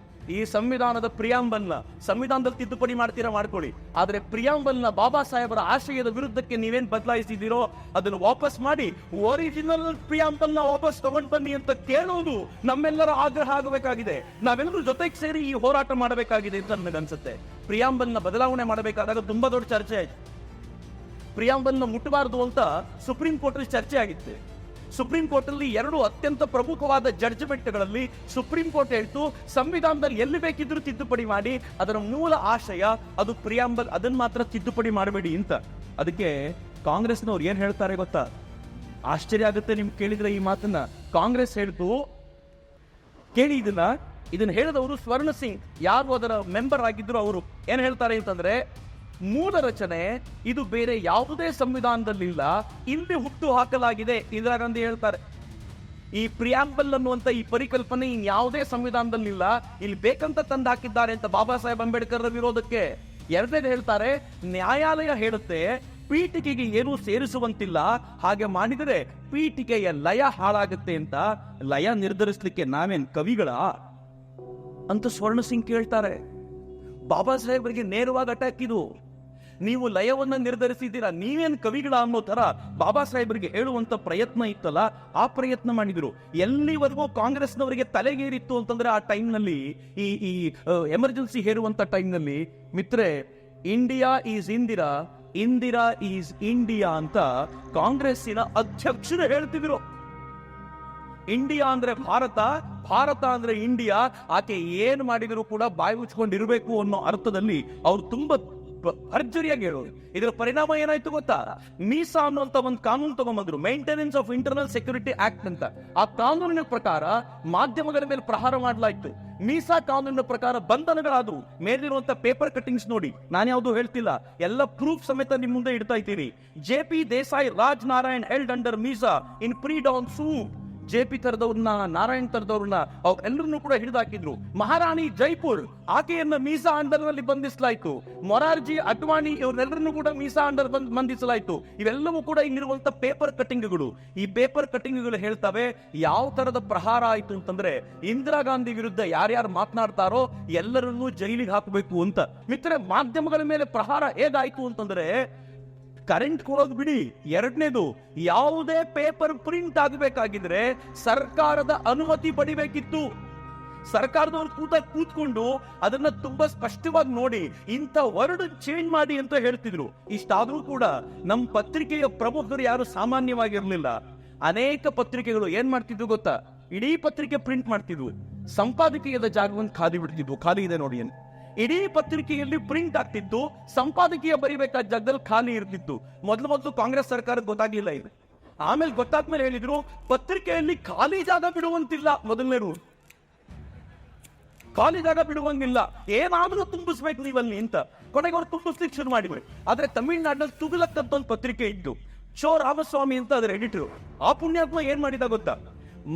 ಈ ಸಂವಿಧಾನದ ಪ್ರಿಯಾಂಬಲ್ನ ಸಂವಿಧಾನದಲ್ಲಿ ತಿದ್ದುಪಡಿ ಮಾಡ್ತೀರಾ ಮಾಡ್ಕೊಳ್ಳಿ, ಆದ್ರೆ ಪ್ರಿಯಾಂಬಲ್ನ ಬಾಬಾ ಸಾಹೇಬರ ಆಶಯದ ವಿರುದ್ಧಕ್ಕೆ ನೀವೇನ್ ಬದಲಾಯಿಸಿದ್ದೀರೋ ಅದನ್ನು ವಾಪಸ್ ಮಾಡಿ, ಒರಿಜಿನಲ್ ಪ್ರಿಯಾಂಬಲ್ನ ವಾಪಸ್ ತಗೊಂಡ್ ಬನ್ನಿ ಅಂತ ಕೇಳೋದು ನಮ್ಮೆಲ್ಲರ ಆಗ್ರಹ ಆಗಬೇಕಾಗಿದೆ. ನಾವೆಲ್ಲರೂ ಜೊತೆಗೆ ಸೇರಿ ಈ ಹೋರಾಟ ಮಾಡಬೇಕಾಗಿದೆ ಅಂತ ನನಗನ್ಸುತ್ತೆ. ಪ್ರಿಯಾಂಬಲ್ನ ಬದಲಾವಣೆ ಮಾಡಬೇಕಾದಾಗ ತುಂಬಾ ದೊಡ್ಡ ಚರ್ಚೆ ಆಯ್ತು. ಪ್ರಿಯಾಂಬಲ್ನ ಮುಟ್ಟಬಾರದು ಅಂತ ಸುಪ್ರೀಂ ಕೋರ್ಟ್ ಅಲ್ಲಿ ಚರ್ಚೆ ಆಗಿತ್ತು. ಸುಪ್ರೀಂ ಕೋರ್ಟ್ ಅಲ್ಲಿ 2 ಅತ್ಯಂತ ಪ್ರಮುಖವಾದ ಜಡ್ಜ್ಮೆಂಟ್ಗಳಲ್ಲಿ ಸುಪ್ರೀಂ ಕೋರ್ಟ್ ಹೇಳ್ತು, ಸಂವಿಧಾನದಲ್ಲಿ ಎಲ್ಲಿ ಬೇಕಿದ್ರು ತಿದ್ದುಪಡಿ ಮಾಡಿ, ಅದರ ಮೂಲ ಆಶಯ ಅದು ಪ್ರಿಯಾಂಬಲ್, ಅದನ್ನ ಮಾತ್ರ ತಿದ್ದುಪಡಿ ಮಾಡಬೇಡಿ ಅಂತ. ಅದಕ್ಕೆ ಕಾಂಗ್ರೆಸ್ನವ್ರು ಏನ್ ಹೇಳ್ತಾರೆ ಗೊತ್ತಾ? ಆಶ್ಚರ್ಯ ಆಗುತ್ತೆ ನಿಮ್ಗೆ ಕೇಳಿದ್ರೆ ಈ ಮಾತನ್ನ. ಕಾಂಗ್ರೆಸ್ ಹೇಳ್ತು, ಕೇಳಿ ಇದನ್ನ ಹೇಳಿದವರು ಸ್ವರ್ಣ ಸಿಂಗ್, ಯಾರು ಅದರ ಮೆಂಬರ್ ಆಗಿದ್ರು ಅವರು ಏನ್ ಹೇಳ್ತಾರೆ ಅಂತಂದ್ರೆ, ಮೂಲ ರಚನೆ ಇದು ಬೇರೆ ಯಾವುದೇ ಸಂವಿಧಾನದಲ್ಲಿಲ್ಲ, ಇಲ್ಲಿ ಹುಟ್ಟು ಹಾಕಲಾಗಿದೆ. ಇಂದಿರಾ ಗಾಂಧಿ ಹೇಳ್ತಾರೆ, ಈ ಪ್ರಿಯಾಂಬಲ್ ಅನ್ನುವಂತ ಈ ಪರಿಕಲ್ಪನೆ ಇನ್ಯಾವುದೇ ಸಂವಿಧಾನದಲ್ಲಿಲ್ಲ, ಇಲ್ಲಿ ಬೇಕಂತ ತಂದು ಹಾಕಿದ್ದಾರೆ ಅಂತ ಬಾಬಾ ಸಾಹೇಬ್ ಅಂಬೇಡ್ಕರ್ ವಿರೋಧಕ್ಕೆ. ಎರಡನೇದು ಹೇಳ್ತಾರೆ, ನ್ಯಾಯಾಲಯ ಹೇಳುತ್ತೆ ಪೀಠಿಕೆಗೆ ಏನೂ ಸೇರಿಸುವಂತಿಲ್ಲ, ಹಾಗೆ ಮಾಡಿದರೆ ಪೀಠಿಕೆಯ ಲಯ ಹಾಳಾಗುತ್ತೆ ಅಂತ. ಲಯ ನಿರ್ಧರಿಸಲಿಕ್ಕೆ ನಾವೇನ್ ಕವಿಗಳ ಅಂತ ಸ್ವರ್ಣ ಸಿಂಗ್ ಕೇಳ್ತಾರೆ. ಬಾಬಾ ಸಾಹೇಬರಿಗೆ ನೇರವಾಗಿ ಅಟ್ಯಾಕ್ ಇದು. ನೀವು ಲಯವನ್ನ ನಿರ್ಧರಿಸಿದ್ದೀರಾ, ನೀವೇನ್ ಕವಿಗಳ ಅನ್ನೋ ತರ ಬಾಬಾ ಸಾಹೇಬರಿಗೆ ಹೇಳುವಂತ ಪ್ರಯತ್ನ ಇತ್ತಲ್ಲ, ಆ ಪ್ರಯತ್ನ ಮಾಡಿದ್ರು. ಎಲ್ಲಿವರೆಗೂ ಕಾಂಗ್ರೆಸ್ನವರಿಗೆ ತಲೆಗೇರಿತ್ತು ಅಂತಂದ್ರೆ ಆ ಟೈಮ್ನಲ್ಲಿ, ಈ ಎಮರ್ಜೆನ್ಸಿ ಹೇರುವಂತ ಟೈಮ್ನಲ್ಲಿ, ಮಿತ್ರೆ, India is Indira, Indira is India ಅಂತ ಕಾಂಗ್ರೆಸ್ಸಿನ ಅಧ್ಯಕ್ಷರು ಹೇಳ್ತಿದ್ರು. ಇಂಡಿಯಾ ಅಂದ್ರೆ ಭಾರತ, ಭಾರತ ಅಂದ್ರೆ ಇಂಡಿಯಾ. ಆಕೆ ಏನ್ ಮಾಡಿದ್ರು ಕೂಡ ಬಾಯಿ ಮುಚ್ಕೊಂಡಿರ್ಬೇಕು ಅನ್ನೋ ಅರ್ಥದಲ್ಲಿ ಅವ್ರು ತುಂಬಾ ಭರ್ಜರಿಯಾಗಿ ಹೇಳೋದು. ಇದರ ಪರಿಣಾಮ ಏನಾಯ್ತು ಗೊತ್ತಾ? ಮೀಸಾ ಅನ್ನುವಂತ ಒಂದು ಕಾನೂನು ತಗೊಂಡ್ಬಂದ್ರು, maintenance of internal security act ಅಂತ. ಆ ಕಾನೂನಿನ ಪ್ರಕಾರ ಮಾಧ್ಯಮಗಳ ಮೇಲೆ ಪ್ರಹಾರ ಮಾಡಲಾಯ್ತು. ಮೀಸಾ ಕಾನೂನಿನ ಪ್ರಕಾರ ಬಂಧನಗಳಾದವು. ಮೇಲಿರುವಂತ ಪೇಪರ್ ಕಟ್ಟಿಂಗ್ಸ್ ನೋಡಿ, ನಾನು ಯಾವುದು ಹೇಳ್ತಿಲ್ಲ, ಎಲ್ಲ ಪ್ರೂಫ್ ಸಮೇತ ನಿಮ್ ಮುಂದೆ ಇಡ್ತಾ ಇದ್ದೀರಿ. JP Desai, Raj Narayan held under MISA in pre-dawn suit. JP ತರದವ್ರನ್ನ, ನಾರಾಯಣ್ ತರದವ್ರನ್ನ, ಅವ್ರೆಲ್ಲರನ್ನು ಕೂಡ ಹಿಡಿದಾಕಿದ್ರು. ಮಹಾರಾಣಿ ಜೈಪುರ್, ಆಕೆಯನ್ನ ಮೀಸಾ ಅಂಡರ್ ನಲ್ಲಿ ಬಂಧಿಸಲಾಯಿತು. ಮೊರಾರ್ಜಿ ಅಡ್ವಾಣಿ, ಇವರೆಲ್ಲರನ್ನು ಕೂಡ ಮೀಸಾ ಅಂಡರ್ ಬಂಧಿಸಲಾಯಿತು. ಇವೆಲ್ಲವೂ ಕೂಡ ಇಲ್ಲಿರುವಂತ ಪೇಪರ್ ಕಟ್ಟಿಂಗ್ಗಳು. ಈ ಪೇಪರ್ ಕಟ್ಟಿಂಗ್ಗಳು ಹೇಳ್ತವೆ ಯಾವ ತರದ ಪ್ರಹಾರ ಆಯ್ತು ಅಂತಂದ್ರೆ, ಇಂದಿರಾ ಗಾಂಧಿ ವಿರುದ್ಧ ಯಾರ್ಯಾರು ಮಾತನಾಡ್ತಾರೋ ಎಲ್ಲರನ್ನೂ ಜೈಲಿಗೆ ಹಾಕಬೇಕು ಅಂತ. ಮಿತ್ರ, ಮಾಧ್ಯಮಗಳ ಮೇಲೆ ಪ್ರಹಾರ ಹೇಗಾಯ್ತು ಅಂತಂದ್ರೆ, ಕರೆಂಟ್ ಕೊಡೋದು ಬಿಡಿ, ಎರಡನೇದು, ಯಾವುದೇ ಪೇಪರ್ ಪ್ರಿಂಟ್ ಆಗಬೇಕಾಗಿದ್ರೆ ಸರ್ಕಾರದ ಅನುಮತಿ ಪಡಿಬೇಕಿತ್ತು. ಸರ್ಕಾರದವ್ರು ಕೂತ್ಕೊಂಡು ಅದನ್ನ ತುಂಬಾ ಸ್ಪಷ್ಟವಾಗಿ ನೋಡಿ ಇಂಥ ವರ್ಡ್ ಚೇಂಜ್ ಮಾಡಿ ಅಂತ ಹೇಳ್ತಿದ್ರು. ಇಷ್ಟಾದ್ರೂ ಕೂಡ ನಮ್ಮ ಪತ್ರಿಕೆಯ ಪ್ರಮುಖರು ಯಾರು ಸಾಮಾನ್ಯವಾಗಿರ್ಲಿಲ್ಲ. ಅನೇಕ ಪತ್ರಿಕೆಗಳು ಏನ್ ಮಾಡ್ತಿದ್ವು ಗೊತ್ತಾ? ಇಡೀ ಪತ್ರಿಕೆ ಪ್ರಿಂಟ್ ಮಾಡ್ತಿದ್ವು, ಸಂಪಾದಕೀಯದ ಜಾಗವನ್ನು ಖಾಲಿ ಬಿಡ್ತಿದ್ವು. ಖಾಲಿ ಇದೆ ನೋಡಿ ಅಂತ. ಇಡೀ ಪತ್ರಿಕೆಯಲ್ಲಿ ಪ್ರಿಂಟ್ ಆಗ್ತಿತ್ತು, ಸಂಪಾದಕೀಯ ಬರಿಬೇಕಾದ ಜಾಗದಲ್ಲಿ ಖಾಲಿ ಇರ್ತಿತ್ತು. ಮೊದಲು ಕಾಂಗ್ರೆಸ್ ಸರ್ಕಾರಕ್ಕೆ ಗೊತ್ತಾಗ್ಲಿಲ್ಲ ಇದು. ಆಮೇಲೆ ಗೊತ್ತಾದ್ಮೇಲೆ ಹೇಳಿದ್ರು ಪತ್ರಿಕೆಯಲ್ಲಿ ಖಾಲಿ ಜಾಗ ಬಿಡುವಂತಿಲ್ಲ. ಮೊದಲನೇ ರೂಲ್, ಖಾಲಿ ಜಾಗ ಬಿಡುವಂಗಿಲ್ಲ, ಏನಾದ್ರೂ ತುಂಬಿಸ್ಬೇಕು ನೀವಲ್ಲಿ ಅಂತ. ಕೊನೆಗೆ ಅವ್ರು ತುಂಬಿಸ್ಲಿಕ್ಕೆ ಶುರು ಮಾಡಿದ್ರು. ಆದ್ರೆ ತಮಿಳ್ನಾಡಿನಲ್ಲಿ ತುಗುಲಕ್ ಅಂತ ಒಂದು ಪತ್ರಿಕೆ ಇತ್ತು, ಚೋ ರಾಮಸ್ವಾಮಿ ಅಂತ ಅದರ ಎಡಿಟರ್. ಆ ಪುಣ್ಯಾತ್ಮ ಏನ್ ಮಾಡಿದ ಗೊತ್ತಾ?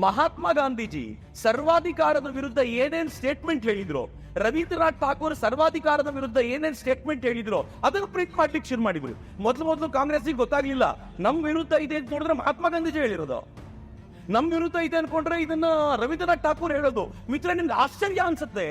ಮಹಾತ್ಮ ಗಾಂಧೀಜಿ ಸರ್ವಾಧಿಕಾರದ ವಿರುದ್ಧ ಏನೇನ್ ಸ್ಟೇಟ್ಮೆಂಟ್ ಹೇಳಿದ್ರು, ರವೀಂದ್ರನಾಥ್ ಠಾಕೂರ್ ಸರ್ವಾಧಿಕಾರದ ವಿರುದ್ಧ ಏನೇನ್ ಸ್ಟೇಟ್ಮೆಂಟ್ ಹೇಳಿದ್ರು, ಅದನ್ನು ಪ್ರಿಂಟ್ ಮಾಡ್ಲಿಕ್ಕೆ ಶುರು ಮಾಡಿದ್ರು. ಮೊದಲು ಕಾಂಗ್ರೆಸ್ಗೆ ಗೊತ್ತಾಗ್ಲಿಲ್ಲ, ನಮ್ ವಿರುದ್ಧ ಇದೆ ಅಂತ ನೋಡಿದ್ರೆ ಮಹಾತ್ಮ ಗಾಂಧೀಜಿ ಹೇಳಿರೋದು, ನಮ್ ವಿರುದ್ಧ ಇದೆ ಅನ್ಕೊಂಡ್ರೆ ಇದನ್ನ ರವೀಂದ್ರನಾಥ್ ಠಾಕೂರ್ ಹೇಳೋದು. ಮಿತ್ರ, ನಿಮ್ಗೆ ಆಶ್ಚರ್ಯ ಅನ್ಸುತ್ತೆ,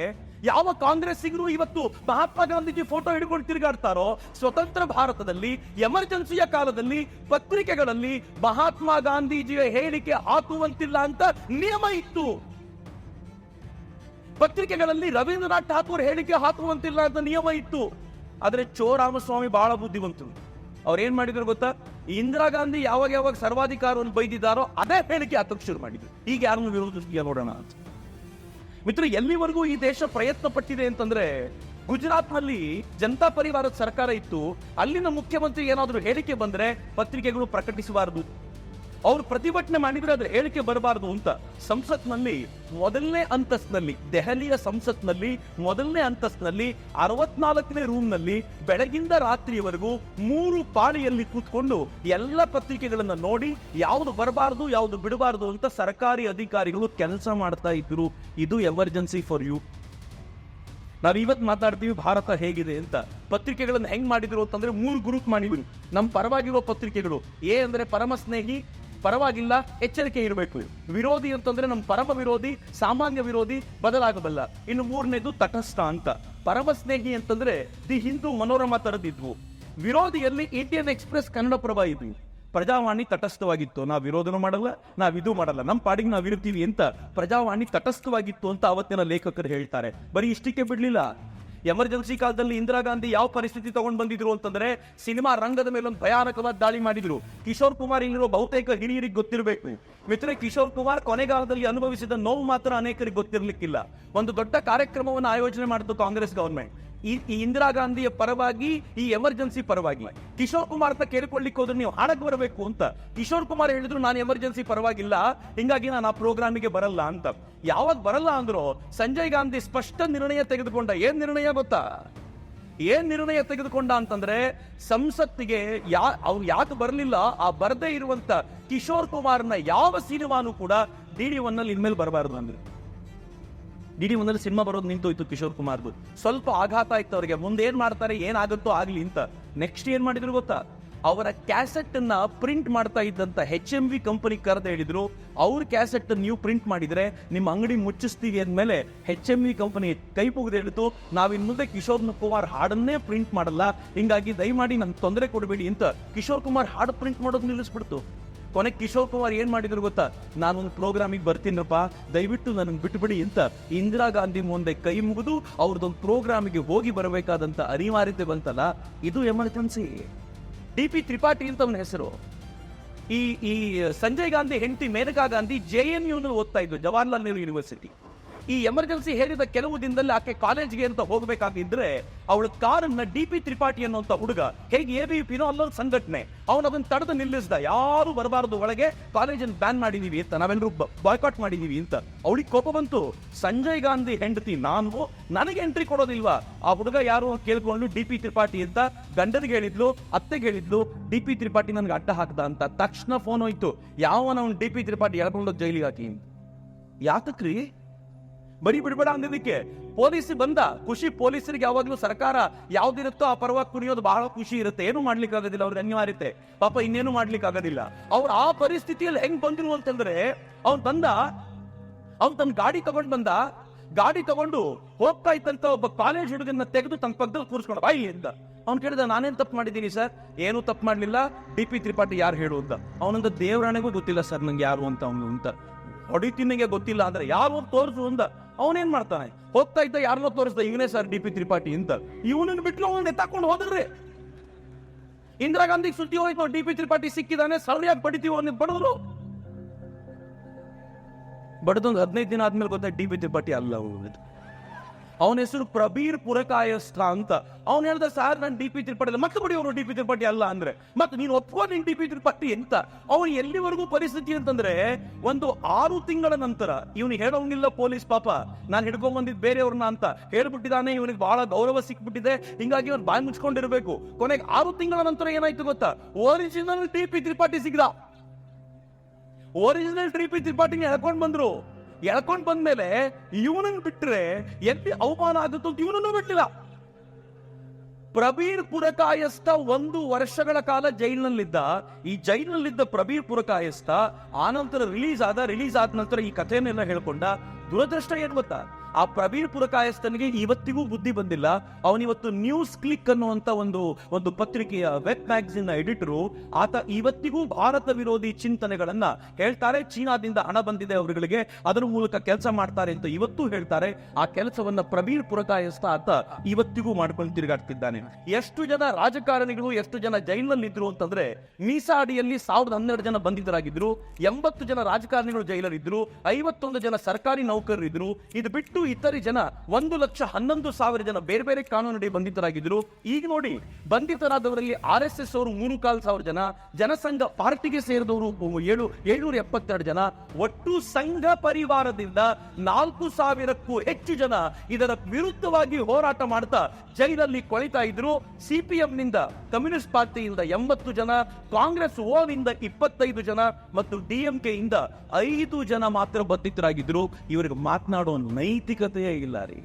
ಯಾವ ಕಾಂಗ್ರೆಸ್ಸಿಗರು ಇವತ್ತು ಮಹಾತ್ಮ ಗಾಂಧೀಜಿ ಫೋಟೋ ಹಿಡ್ಕೊಂಡು ತಿರುಗಾಡ್ತಾರೋ, ಸ್ವತಂತ್ರ ಭಾರತದಲ್ಲಿ ಎಮರ್ಜೆನ್ಸಿಯ ಕಾಲದಲ್ಲಿ ಪತ್ರಿಕೆಗಳಲ್ಲಿ ಮಹಾತ್ಮ ಗಾಂಧೀಜಿಯ ಹೇಳಿಕೆ ಹಾಕುವಂತಿಲ್ಲ ಅಂತ ನಿಯಮ ಇತ್ತು. ಪತ್ರಿಕೆಗಳಲ್ಲಿ ರವೀಂದ್ರನಾಥ್ ಠಾಕೂರ್ ಹೇಳಿಕೆ ಹಾಕುವಂತಿಲ್ಲ ಅಂತ ನಿಯಮ ಇತ್ತು. ಆದ್ರೆ ಚೋ ರಾಮಸ್ವಾಮಿ ಬಹಳ ಬುದ್ಧಿವಂತರು. ಅವ್ರು ಏನ್ ಮಾಡಿದ್ರು ಗೊತ್ತಾ? ಇಂದಿರಾ ಗಾಂಧಿ ಯಾವಾಗ ಸರ್ವಾಧಿಕಾರವನ್ನು ಬೈದಿದ್ದಾರೋ ಅದೇ ಹೇಳಿಕೆ ಹಾಕಕ್ಕೆ ಶುರು ಮಾಡಿದ್ರು. ಈಗ ಯಾರನ್ನು ವಿರೋಧಿಸ್ತೀಯ ನೋಡೋಣ ಅಂತ. ಮಿತ್ರ, ಎಲ್ಲಿವರೆಗೂ ಈ ದೇಶ ಪ್ರಯತ್ನ ಪಟ್ಟಿದೆ ಅಂತಂದ್ರೆ, ಗುಜರಾತ್ ನಲ್ಲಿ ಜನತಾ ಪರಿವಾರದ ಸರ್ಕಾರ ಇತ್ತು. ಅಲ್ಲಿನ ಮುಖ್ಯಮಂತ್ರಿ ಏನಾದ್ರೂ ಹೇಳಿಕೆ ಬಂದ್ರೆ ಪತ್ರಿಕೆಗಳು ಪ್ರಕಟಿಸಬಾರದು, ಅವ್ರು ಪ್ರತಿಭಟನೆ ಮಾಡಿದ್ರೆ ಅದ್ರ ಹೇಳಿಕೆ ಬರಬಾರದು ಅಂತ. ಸಂಸತ್ನಲ್ಲಿ ಮೊದಲನೇ ಅಂತಸ್ತಿನಲ್ಲಿ, ದೆಹಲಿಯ ಸಂಸತ್ನಲ್ಲಿ ಮೊದಲನೇ ಅಂತಸ್ತಿನಲ್ಲಿ 64ನೇ ರೂಮ್ ನಲ್ಲಿ ಬೆಳಗಿಂದ ರಾತ್ರಿಯವರೆಗೂ 3 ಪಾಳಿಯಲ್ಲಿ ಕೂತ್ಕೊಂಡು ಎಲ್ಲ ಪತ್ರಿಕೆಗಳನ್ನ ನೋಡಿ ಯಾವುದು ಬರಬಾರದು ಯಾವುದು ಬಿಡಬಾರದು ಅಂತ ಸರ್ಕಾರಿ ಅಧಿಕಾರಿಗಳು ಕೆಲಸ ಮಾಡ್ತಾ ಇದ್ರು. ಇದು ಎಮರ್ಜೆನ್ಸಿ ಫಾರ್ ಯು. ನಾವ್ ಇವತ್ತು ಮಾತಾಡ್ತೀವಿ ಭಾರತ ಹೇಗಿದೆ ಅಂತ. ಪತ್ರಿಕೆಗಳನ್ನ ಹೆಂಗ್ ಮಾಡಿದ್ರು ಅಂತಂದ್ರೆ 3 ಗ್ರೂಪ್ ಮಾಡಿದ್ರು. ನಮ್ಮ ಪರವಾಗಿರೋ ಪತ್ರಿಕೆಗಳು, ಎ ಅಂದ್ರೆ ಪರಮ ಸ್ನೇಹಿ, ಪರವಾಗಿಲ್ಲ, ಎಚ್ಚರಿಕೆ ಇರಬೇಕು. ವಿರೋಧಿ ಅಂತಂದ್ರೆ ನಮ್ಮ ಪರಮ ವಿರೋಧಿ, ಸಾಮಾನ್ಯ ವಿರೋಧಿ, ಬದಲಾಗಬಲ್ಲ. ಇನ್ನು 3ನೇದು ತಟಸ್ಥ ಅಂತ. ಪರಮ ಸ್ನೇಹಿ ಅಂತಂದ್ರೆ ದಿ ಹಿಂದೂ, ಮನೋರಮಾ ತರದಿದ್ವು. ವಿರೋಧಿಯಲ್ಲಿ ಇಂಡಿಯನ್ ಎಕ್ಸ್ಪ್ರೆಸ್, ಕನ್ನಡಪ್ರಭ ಇದ್ವು. ಪ್ರಜಾವಾಣಿ ತಟಸ್ಥವಾಗಿತ್ತು, ನಾವ್ ವಿರೋಧನೂ ಮಾಡಲ್ಲ, ನಾವ್ ಇದು ಮಾಡಲ್ಲ, ನಮ್ಮ ಪಾಡಿಗೆ ನಾವ್ ಇರ್ತೀವಿ ಅಂತ ಪ್ರಜಾವಾಣಿ ತಟಸ್ಥವಾಗಿತ್ತು ಅಂತ ಅವತ್ತಿನ ಲೇಖಕರು ಹೇಳ್ತಾರೆ. ಬರೀ ಇಷ್ಟಕ್ಕೆ ಬಿಡ್ಲಿಲ್ಲ. ಎಮರ್ಜೆನ್ಸಿ ಕಾಲದಲ್ಲಿ ಇಂದಿರಾ ಗಾಂಧಿ ಯಾವ ಪರಿಸ್ಥಿತಿ ತಗೊಂಡು ಬಂದಿದ್ರು ಅಂತಂದ್ರೆ, ಸಿನಿಮಾ ರಂಗದ ಮೇಲೆ ಒಂದು ಭಯಾನಕವಾದ ದಾಳಿ ಮಾಡಿದ್ರು. ಕಿಶೋರ್ ಕುಮಾರ್ ಇಲ್ಲಿರೋ ಬಹುತೇಕ ಹಿರಿಯರಿಗೆ ಗೊತ್ತಿರಬೇಕು. ಮಿತ್ರ, ಕಿಶೋರ್ ಕುಮಾರ್ ಕೊನೆಗಾಲದಲ್ಲಿ ಅನುಭವಿಸಿದ ನೋವು ಮಾತ್ರ ಅನೇಕರಿಗೆ ಗೊತ್ತಿರ್ಲಿಕ್ಕಿಲ್ಲ. ಒಂದು ದೊಡ್ಡ ಕಾರ್ಯಕ್ರಮವನ್ನು ಆಯೋಜನೆ ಮಾಡಿದ್ದು ಕಾಂಗ್ರೆಸ್ ಗವರ್ಮೆಂಟ್. ಈ ಇಂದಿರಾ ಗಾಂಧಿಯ ಪರವಾಗಿ, ಈ ಎಮರ್ಜೆನ್ಸಿ ಪರವಾಗಿ. ಕಿಶೋರ್ ಕುಮಾರ್ ಅಂತ ಕೇಳಿಕೊಳ್ಳಿಕ್ಕೆ ಹೋದ್ರೆ ನೀವು ಹಾಡಕ್ ಬರಬೇಕು ಅಂತ. ಕಿಶೋರ್ ಕುಮಾರ್ ಹೇಳಿದ್ರು ನಾನು ಎಮರ್ಜೆನ್ಸಿ ಪರವಾಗಿಲ್ಲ, ಹಿಂಗಾಗಿ ನಾನು ಆ ಪ್ರೋಗ್ರಾಮಿಗೆ ಬರಲ್ಲ ಅಂತ. ಯಾವಾಗ ಬರಲ್ಲ ಅಂದ್ರು ಸಂಜಯ್ ಗಾಂಧಿ ಸ್ಪಷ್ಟ ನಿರ್ಣಯ ತೆಗೆದುಕೊಂಡ. ಏನ್ ನಿರ್ಣಯ ಗೊತ್ತಾ? ಏನ್ ನಿರ್ಣಯ ತೆಗೆದುಕೊಂಡ ಅಂತಂದ್ರೆ, ಸಂಸತ್ತಿಗೆ ಅವ್ರು ಯಾಕೆ ಬರಲಿಲ್ಲ, ಆ ಬರದೇ ಇರುವಂತ ಕಿಶೋರ್ ಕುಮಾರ್ನ ಯಾವ ಸಿನಿಮಾನು ಕೂಡ DD1 ನಲ್ಲಿ ಇನ್ಮೇಲೆ ಬರಬಾರದು ಅಂದ್ರೆ. DD1 ನಲ್ಲಿ ಸಿನಿಮಾ ಬರೋದು ನಿಂತೋಯ್ತು ಕಿಶೋರ್ ಕುಮಾರ್ದು. ಸ್ವಲ್ಪ ಆಘಾತ ಆಯ್ತು ಅವ್ರಿಗೆ, ಮುಂದೆ ಏನ್ ಮಾಡ್ತಾರೆ, ಏನಾಗುತ್ತೋ ಆಗ್ಲಿ ಅಂತ. ನೆಕ್ಸ್ಟ್ ಏನ್ ಮಾಡಿದ್ರು ಗೊತ್ತಾ? ಅವರ ಕ್ಯಾಸೆಟ್ ಅನ್ನ ಪ್ರಿಂಟ್ ಮಾಡ್ತಾ ಇದ್ದಂತ HMV ಕಂಪನಿ ಕರೆದು ಹೇಳಿದ್ರು, ಅವ್ರ ಕ್ಯಾಸೆಟ್ ನೀವು ಪ್ರಿಂಟ್ ಮಾಡಿದ್ರೆ ನಿಮ್ಮ ಅಂಗಡಿ ಮುಚ್ಚಿಸ್ತೀವಿ ಅಂದ್ಮೇಲೆ HMV ಕಂಪನಿ ಕೈ ಮುಗಿದು ಹೇಳಿತು, ನಾವಿನ್ ಮುಂದೆ ಕಿಶೋರ್ ಕುಮಾರ್ ಹಾಡನ್ನೇ ಪ್ರಿಂಟ್ ಮಾಡಲ್ಲ, ಹಿಂಗಾಗಿ ದಯಮಾಡಿ ನನ್ಗೆ ತೊಂದರೆ ಕೊಡಬೇಡಿ ಅಂತ ಕಿಶೋರ್ ಕುಮಾರ್ ಹಾಡು ಪ್ರಿಂಟ್ ಮಾಡೋದು ನಿಲ್ಲಿಸ್ಬಿಡ್ತು. ಕೊನೆಗೆ ಕಿಶೋರ್ ಕುಮಾರ್ ಏನ್ ಮಾಡಿದ್ರು ಗೊತ್ತಾ, ನಾನೊಂದು ಪ್ರೋಗ್ರಾಮಿಗೆ ಬರ್ತೀನಪ್ಪ, ದಯವಿಟ್ಟು ನನಗೆ ಬಿಟ್ಟುಬಿಡಿ ಅಂತ ಇಂದಿರಾ ಗಾಂಧಿ ಮುಂದೆ ಕೈ ಮುಗಿದು ಅವ್ರದ್ದೊಂದು ಪ್ರೋಗ್ರಾಮಿಗೆ ಹೋಗಿ ಬರಬೇಕಾದಂತ ಅನಿವಾರ್ಯತೆ ಬಂತಲ್ಲ, ಇದು ಎಮರ್ಜೆನ್ಸಿ. DP ತ್ರಿಪಾಠಿ ಅಂತ ಅವನ ಹೆಸರು. ಈ ಸಂಜಯ್ ಗಾಂಧಿ ಹೆಂಡತಿ ಮೇನಕಾ ಗಾಂಧಿ JNU ಓದ್ತಾ ಇದ್ರು, ಜವಾಹರ್ಲಾಲ್ ನೆಹರು ಯೂನಿವರ್ಸಿಟಿ. ಈ ಎಮರ್ಜೆನ್ಸಿ ಹೇರಿದ ಕೆಲವು ದಿನದಲ್ಲಿ ಆಕೆ ಕಾಲೇಜ್ಗೆ ಅಂತ ಹೋಗಬೇಕಾಗಿದ್ರೆ ಅವಳ ಕಾರನ್ನ DP ತ್ರಿಪಾಠಿ ಅನ್ನುವಂತ ಹುಡುಗ, ಹೇಗೆ ABVP ಅಲ್ಲೊಂದು ಸಂಘಟನೆ, ಅವನದನ್ನ ತಡೆದು ನಿಲ್ಲಿಸಿದ. ಯಾರು ಬರಬಾರದು ಒಳಗೆ, ಕಾಲೇಜನ್ನು ಬ್ಯಾನ್ ಮಾಡಿದೀವಿ ಅಂತ, ನಾವೆಲ್ಲರೂ ಬಾಯ್ಕಾಟ್ ಮಾಡಿದೀವಿ ಅಂತ. ಅವಳಿಗೆ ಕೋಪ ಬಂತು. ಸಂಜಯ್ ಗಾಂಧಿ ಹೆಂಡತಿ ನಾನು, ನನಗೆ ಎಂಟ್ರಿ ಕೊಡೋದಿಲ್ವಾ? ಆ ಹುಡುಗ ಯಾರು ಕೇಳ್ಕೊಂಡು DP ತ್ರಿಪಾಠಿ ಅಂತ ಗಂಡನಿಗೆ ಹೇಳಿದ್ಲು, ಅತ್ತೆಗೆ ಹೇಳಿದ್ಲು, DP ತ್ರಿಪಾಠಿ ನನ್ಗೆ ಅಡ್ಡ ಹಾಕ್ದ ಅಂತ. ತಕ್ಷಣ ಫೋನ್ ಹೋಯ್ತು, ಯಾವನ DP ತ್ರಿಪಾಠಿ ಎಳ್ಕೊಂಡು ಜೈಲಿಗೆ ಹಾಕಿ. ಯಾತಕ್ರಿ? ಬರೀ ಬಿಡ್ಬೇಡ ಅಂದಿದ್ದಕ್ಕೆ ಪೊಲೀಸ್ ಬಂದ. ಖುಷಿ ಪೊಲೀಸರಿಗೆ ಯಾವಾಗ್ಲೂ ಸರ್ಕಾರ ಯಾವ್ದಿರುತ್ತೋ ಆ ಪರವಾಗಿ ಕುಣಿಯೋದು ಬಹಳ ಖುಷಿ ಇರುತ್ತೆ. ಏನು ಮಾಡ್ಲಿಕ್ಕೆ ಆಗೋದಿಲ್ಲ, ಅವ್ರ ಅನಿವಾರ್ಯತೆ, ಪಾಪ ಇನ್ನೇನು ಮಾಡ್ಲಿಕ್ಕೆ ಆಗೋದಿಲ್ಲ. ಅವ್ರು ಆ ಪರಿಸ್ಥಿತಿಯಲ್ಲಿ ಹೆಂಗ್ ಬಂದ್ರು ಅಂತಂದ್ರೆ, ಅವ್ನ್ ತನ್ನ ಗಾಡಿ ತಗೊಂಡು ಹೋಗ್ತಾ ಇತ್ತಂತ ಒಬ್ಬ ಕಾಲೇಜ್ ಹುಡುಗನ್ನ ತೆಗೆದು ತನ್ನ ಪಕ್ಕದಲ್ಲಿ ಕೂರಿಸ್ಕೊಂಡು ಬಾಯಿ ಅಂತ. ಅವ್ನು ಕೇಳಿದ, ನಾನೇನ್ ತಪ್ಪು ಮಾಡಿದ್ದೀನಿ ಸರ್? ಏನು ತಪ್ಪು ಮಾಡ್ಲಿಲ್ಲ, DP ತ್ರಿಪಾಠಿ ಯಾರು ಹೇಳು ಅಂತ. ಅವನಂದ, ದೇವರಾಣೆಗೂ ಗೊತ್ತಿಲ್ಲ ಸರ್ ನಂಗೆ ಯಾರು ಅಂತ ಅವನು ಅಂತ. ಹೊಡಿತಿನಿಗೆ ಗೊತ್ತಿಲ್ಲ ಅಂದ್ರೆ ಯಾರು ತೋರಿಸು ಅಂತ. ಅವನೇನ್ ಮಾಡ್ತಾನೆ, ಹೋಗ್ತಾ ಇದ್ದ ಯಾರನ್ನೋ ತೋರಿಸ್ದ, ಇವನೇ ಸರ್ DP ತ್ರಿಪಾಠಿ ಅಂತ. ಇವನನ್ನು ಬಿಟ್ಟು ಅವನ್ನ ಎತ್ತಾಕೊಂಡು ಹೋದ್ರೆ ಇಂದಿರಾ ಗಾಂಧಿಗೆ ಸುದ್ದಿ ಹೋಯ್ತು, DP ತ್ರಿಪಾಠಿ ಸಿಕ್ಕಿದಾನೆ, ಸರಿಯಾಗಿ ಬಡಿತೀವಿ ಅವನಿಗೆ. ಬಡದೊಂದು 15 ದಿನ ಆದ್ಮೇಲೆ ಗೊತ್ತಾಯ್ತು DP ತ್ರಿಪಾಠಿ ಅಲ್ಲ ಅವನ ಹೆಸರು ಪ್ರಬೀರ್ ಪುರಕಾಯಸ್ಥ ಅಂತ. ಅವ್ನು ಹೇಳ್ದ, ಸರ್ ನಾನು DP ತ್ರಿಪಾಠಿ ಅಲ್ಲ. ಮತ್ತೆ ಬಿಡಿ ಅವರು DP ತ್ರಿಪಾಠಿ ಅಲ್ಲ ಅಂದ್ರೆ, ಮತ್ತೆ ನೀನು ಒಪ್ಕೊಂಡು DP ತ್ರಿಪಾಠಿ ಅಂತ. ಅವನು ಎಲ್ಲಿವರೆಗೂ ಪರಿಸ್ಥಿತಿ ಅಂತಂದ್ರೆ, ಒಂದು 6 ತಿಂಗಳ ನಂತರ ಇವನು ಹೇಳೋಂಗಿಲ್ಲ ಪೊಲೀಸ್, ಪಾಪ ನಾನು ಹಿಡ್ಕೊಂಡ್ ಬಂದಿದ್ದು ಬೇರೆಯವ್ರನ್ನ ಅಂತ ಹೇಳ್ಬಿಟ್ಟಿದ್ದಾನೆ. ಇವನಿಗೆ ಬಹಳ ಗೌರವ ಸಿಕ್ಬಿಟ್ಟಿದೆ, ಹಿಂಗಾಗಿ ಅವ್ನು ಬಾಯಿ ಮುಚ್ಕೊಂಡಿರ್ಬೇಕು. ಕೊನೆಗೆ 6 ತಿಂಗಳ ನಂತರ ಏನಾಯ್ತು ಗೊತ್ತಾ, ಒರಿಜಿನಲ್ DP ತ್ರಿಪಾಠಿ ಸಿಗ್ದ. ಒರಿಜಿನಲ್ DP ತ್ರಿಪಾಠಿನ ಎಳ್ಕೊಂಡ್ ಬಂದ್ಮೇಲೆ ಇವನನ್ನು ಬಿಟ್ರೆ ಎಲ್ಲಿ ಅವಮಾನ ಆಗುತ್ತೋ ಅಂತ ಇವನನ್ನು ಬಿಡ್ಲಿಲ್ಲ. ಪ್ರಬೀರ್ ಪುರಕಾಯಸ್ಥ 1 ವರ್ಷಗಳ ಕಾಲ ಜೈಲಿನಲ್ಲಿದ್ದ. ಈ ಜೈಲಿನಲ್ಲಿದ್ದ ಪ್ರಬೀರ್ ಪುರಕಾಯಸ್ಥ ಆನಂತರ ರಿಲೀಸ್ ಆದ ನಂತರ ಈ ಕಥೆಯನ್ನೆಲ್ಲ ಹೇಳ್ಕೊಂಡ. ದುರದೃಷ್ಟ ಏನ್ ಗೊತ್ತಾ, ಆ ಪ್ರಬೀರ್ ಪುರಕಾಯಸ್ಥನಿಗೆ ಇವತ್ತಿಗೂ ಬುದ್ಧಿ ಬಂದಿಲ್ಲ. ಅವನಿವತ್ತು ನ್ಯೂಸ್ ಕ್ಲಿಕ್ ಅನ್ನುವಂತ ಒಂದು ಪತ್ರಿಕೆಯ ವೆಬ್ ಮ್ಯಾಗಝಿನ್ ಎಡಿಟರು. ಆತ ಇವತ್ತಿಗೂ ಭಾರತ ವಿರೋಧಿ ಚಿಂತನೆಗಳನ್ನ ಹೇಳ್ತಾರೆ. ಚೀನಾದಿಂದ ಹಣ ಬಂದಿದೆ ಅವರುಗಳಿಗೆ, ಅದರ ಮೂಲಕ ಕೆಲಸ ಮಾಡ್ತಾರೆ ಅಂತ ಇವತ್ತೂ ಹೇಳ್ತಾರೆ. ಆ ಕೆಲಸವನ್ನ ಪ್ರಬೀರ್ ಪುರಕಾಯಸ್ಥ ಆತ ಇವತ್ತಿಗೂ ಮಾಡ್ಕೊಂಡು ತಿರುಗಾಡ್ತಿದ್ದಾನೆ. ಎಷ್ಟು ಜನ ರಾಜಕಾರಣಿಗಳು, ಎಷ್ಟು ಜನ ಜೈಲಿನಲ್ಲಿದ್ರು ಅಂತಂದ್ರೆ, ಮೀಸಾ ಅಡಿಯಲ್ಲಿ 1012 ಜನ ಬಂಧಿತರಾಗಿದ್ರು, 80 ಜನ ರಾಜಕಾರಣಿಗಳು ಜೈಲಲ್ಲಿದ್ರು, 51 ಜನ ಸರ್ಕಾರಿ ನೌಕರರಿದ್ರು. ಇದು ಬಿಟ್ಟು ಇತರೆ ಜನ 1,11,000 ಜನ ಬೇರೆ ಬೇರೆ ಕಾನೂನಡಿ ಬಂಧಿತರಾಗಿದ್ರು. ಈಗ ನೋಡಿ, ಬಂಧಿತರಾದವರಲ್ಲಿ RSS ಅವರು 3,500 ಜನ, ಜನಸಂಘ ಪಾರ್ಟಿಗೆ ಸೇರಿದವರು 772 ಜನ, ಒಟ್ಟು ಸಂಘ ಪರಿವಾರದಿಂದ 4,000ಕ್ಕೂ ಹೆಚ್ಚು ಜನ ಇದರ ವಿರುದ್ಧವಾಗಿ ಹೋರಾಟ ಮಾಡ್ತಾ ಜೈಲಲ್ಲಿ ಕೊಳಿತಾ ಇದ್ರು. CPM ನಿಂದ, ಕಮ್ಯುನಿಸ್ಟ್ ಪಾರ್ಟಿಯಿಂದ 80 ಜನ, ಕಾಂಗ್ರೆಸ್ ನಿಂದ 25 ಜನ ಮತ್ತು DMK ಇಂದ 5 ಜನ ಮಾತ್ರ ಬಂಧಿತರಾಗಿದ್ರು. ಇವರಿಗೆ ಮಾತನಾಡೋ ನೈತಿಕತೆಯೇ ಇಲ್ಲ ರೀ.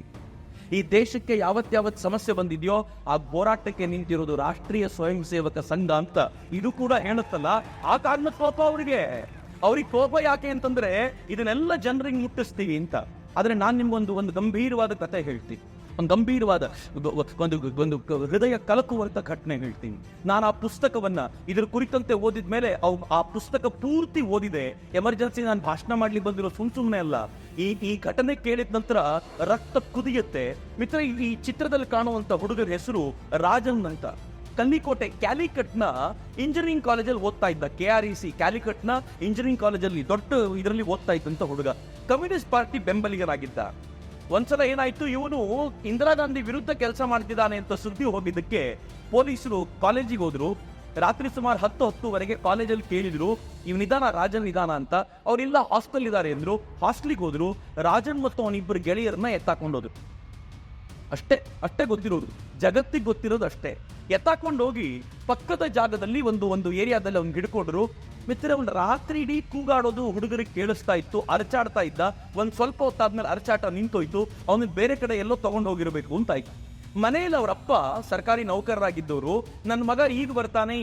ಈ ದೇಶಕ್ಕೆ ಯಾವತ್ ಸಮಸ್ಯೆ ಬಂದಿದೆಯೋ ಆ ಹೋರಾಟಕ್ಕೆ ನಿಂತಿರೋದು ರಾಷ್ಟ್ರೀಯ ಸ್ವಯಂ ಸೇವಕ ಸಂಘ ಅಂತ ಇದು ಕೂಡ ಹೇಳುತ್ತಲ್ಲ. ಆ ಕಾರಣ ಕೋಪ ಅವ್ರಿಗೆ ಕೋಪ ಯಾಕೆ ಅಂತಂದ್ರೆ, ಇದನ್ನೆಲ್ಲ ಜನರಿಗೆ ಮುಟ್ಟಿಸ್ತೀವಿ ಅಂತ. ಆದ್ರೆ ನಾನು ನಿಮ್ಗೊಂದು ಗಂಭೀರವಾದ ಕಥೆ ಹೇಳ್ತೀನಿ, ಒಂದು ಗಂಭೀರವಾದ ಒಂದು ಹೃದಯ ಕಲಕುವಂತ ಘಟನೆ ಹೇಳ್ತೀನಿ. ನಾನು ಆ ಪುಸ್ತಕವನ್ನ ಇದರ ಕುರಿತಂತೆ ಓದಿದ ಮೇಲೆ, ಆ ಪುಸ್ತಕ ಪೂರ್ತಿ ಓದಿದೆ. ಎಮರ್ಜೆನ್ಸಿ ನಾನು ಭಾಷಣ ಮಾಡ್ಲಿಕ್ಕೆ ಬಂದಿರೋ ಸುಮ್ಮನೆ ಅಲ್ಲ. ಈ ಘಟನೆ ಕೇಳಿದ ನಂತರ ರಕ್ತ ಕುದಿಯುತ್ತೆ. ಮಿತ್ರ, ಈ ಚಿತ್ರದಲ್ಲಿ ಕಾಣುವಂತ ಹುಡುಗರ ಹೆಸರು ರಾಜನ್ ಅಂತ. ಕ್ಯಾಲಿಕಟ್ನ ಇಂಜಿನಿಯರಿಂಗ್ ಕಾಲೇಜಲ್ಲಿ ಓದ್ತಾ ಇದ್ದ. KREC ಕ್ಯಾಲಿಕಟ್ನ ಇಂಜಿನಿಯರಿಂಗ್ ಕಾಲೇಜಲ್ಲಿ ದೊಡ್ಡ ಇದರಲ್ಲಿ ಓದ್ತಾ ಇದ್ದಂತ ಹುಡುಗ. ಕಮ್ಯುನಿಸ್ಟ್ ಪಾರ್ಟಿ ಬೆಂಬಲಿಗರಾಗಿದ್ದ. ಒಂದ್ಸಲ ಏನಾಯ್ತು, ಇವನು ಇಂದಿರಾ ಗಾಂಧಿ ವಿರುದ್ಧ ಕೆಲಸ ಮಾಡ್ತಿದ್ದಾನೆ ಅಂತ ಸುದ್ದಿ ಹೋಗಿದ್ದಕ್ಕೆ ಪೊಲೀಸರು ಕಾಲೇಜಿಗೆ ಹೋದ್ರು. ರಾತ್ರಿ ಸುಮಾರು 10-10ವರೆಗೆ ಕಾಲೇಜಲ್ಲಿ ಕೇಳಿದ್ರು, ಇವನಿದಾನ, ರಾಜನ್ ಇದಾನ ಅಂತ. ಅವ್ರಿಲ್ಲ, ಹಾಸ್ಟೆಲ್ ಇದಾರೆ ಅಂದ್ರು. ಹಾಸ್ಟೆಲ್ಗೆ ಹೋದ್ರು. ರಾಜನ್ ಮತ್ತು ಅವನಿಬ್ಬರು ಗೆಳೆಯರನ್ನ ಎತ್ತಾಕೊಂಡೋದ್ರು. ಅಷ್ಟೇ ಗೊತ್ತಿರೋದು, ಜಗತ್ತಿಗೆ ಗೊತ್ತಿರೋದು ಅಷ್ಟೇ. ಎತ್ತಾಕೊಂಡು ಹೋಗಿ ಪಕ್ಕದ ಜಾಗದಲ್ಲಿ ಒಂದು ಏರಿಯಾದಲ್ಲಿ ಅವ್ನು ಹಿಡ್ಕೊಂಡ್ರು. ಮಿತ್ರ, ಅವ್ನು ರಾತ್ರಿ ಇಡೀ ಕೂಗಾಡೋದು ಹುಡುಗರಿಗೆ ಕೇಳಿಸ್ತಾ ಇತ್ತು, ಅರಚಾಡ್ತಾ ಇದ್ದ. ಒಂದ್ ಸ್ವಲ್ಪ ಹೊತ್ತಾದ್ಮೇಲೆ ಅರಚಾಟ ನಿಂತೋಯ್ತು. ಅವನಿಗೆ ಬೇರೆ ಕಡೆ ಎಲ್ಲೋ ತಗೊಂಡು ಹೋಗಿರ್ಬೇಕು ಅಂತ ಆಯ್ತು. ಮನೆಯಲ್ಲಿ ಅವರಪ್ಪ ಸರ್ಕಾರಿ ನೌಕರರಾಗಿದ್ದವರು, ನನ್ನ ಮಗ ಈಗ ಬರ್ತಾನೆ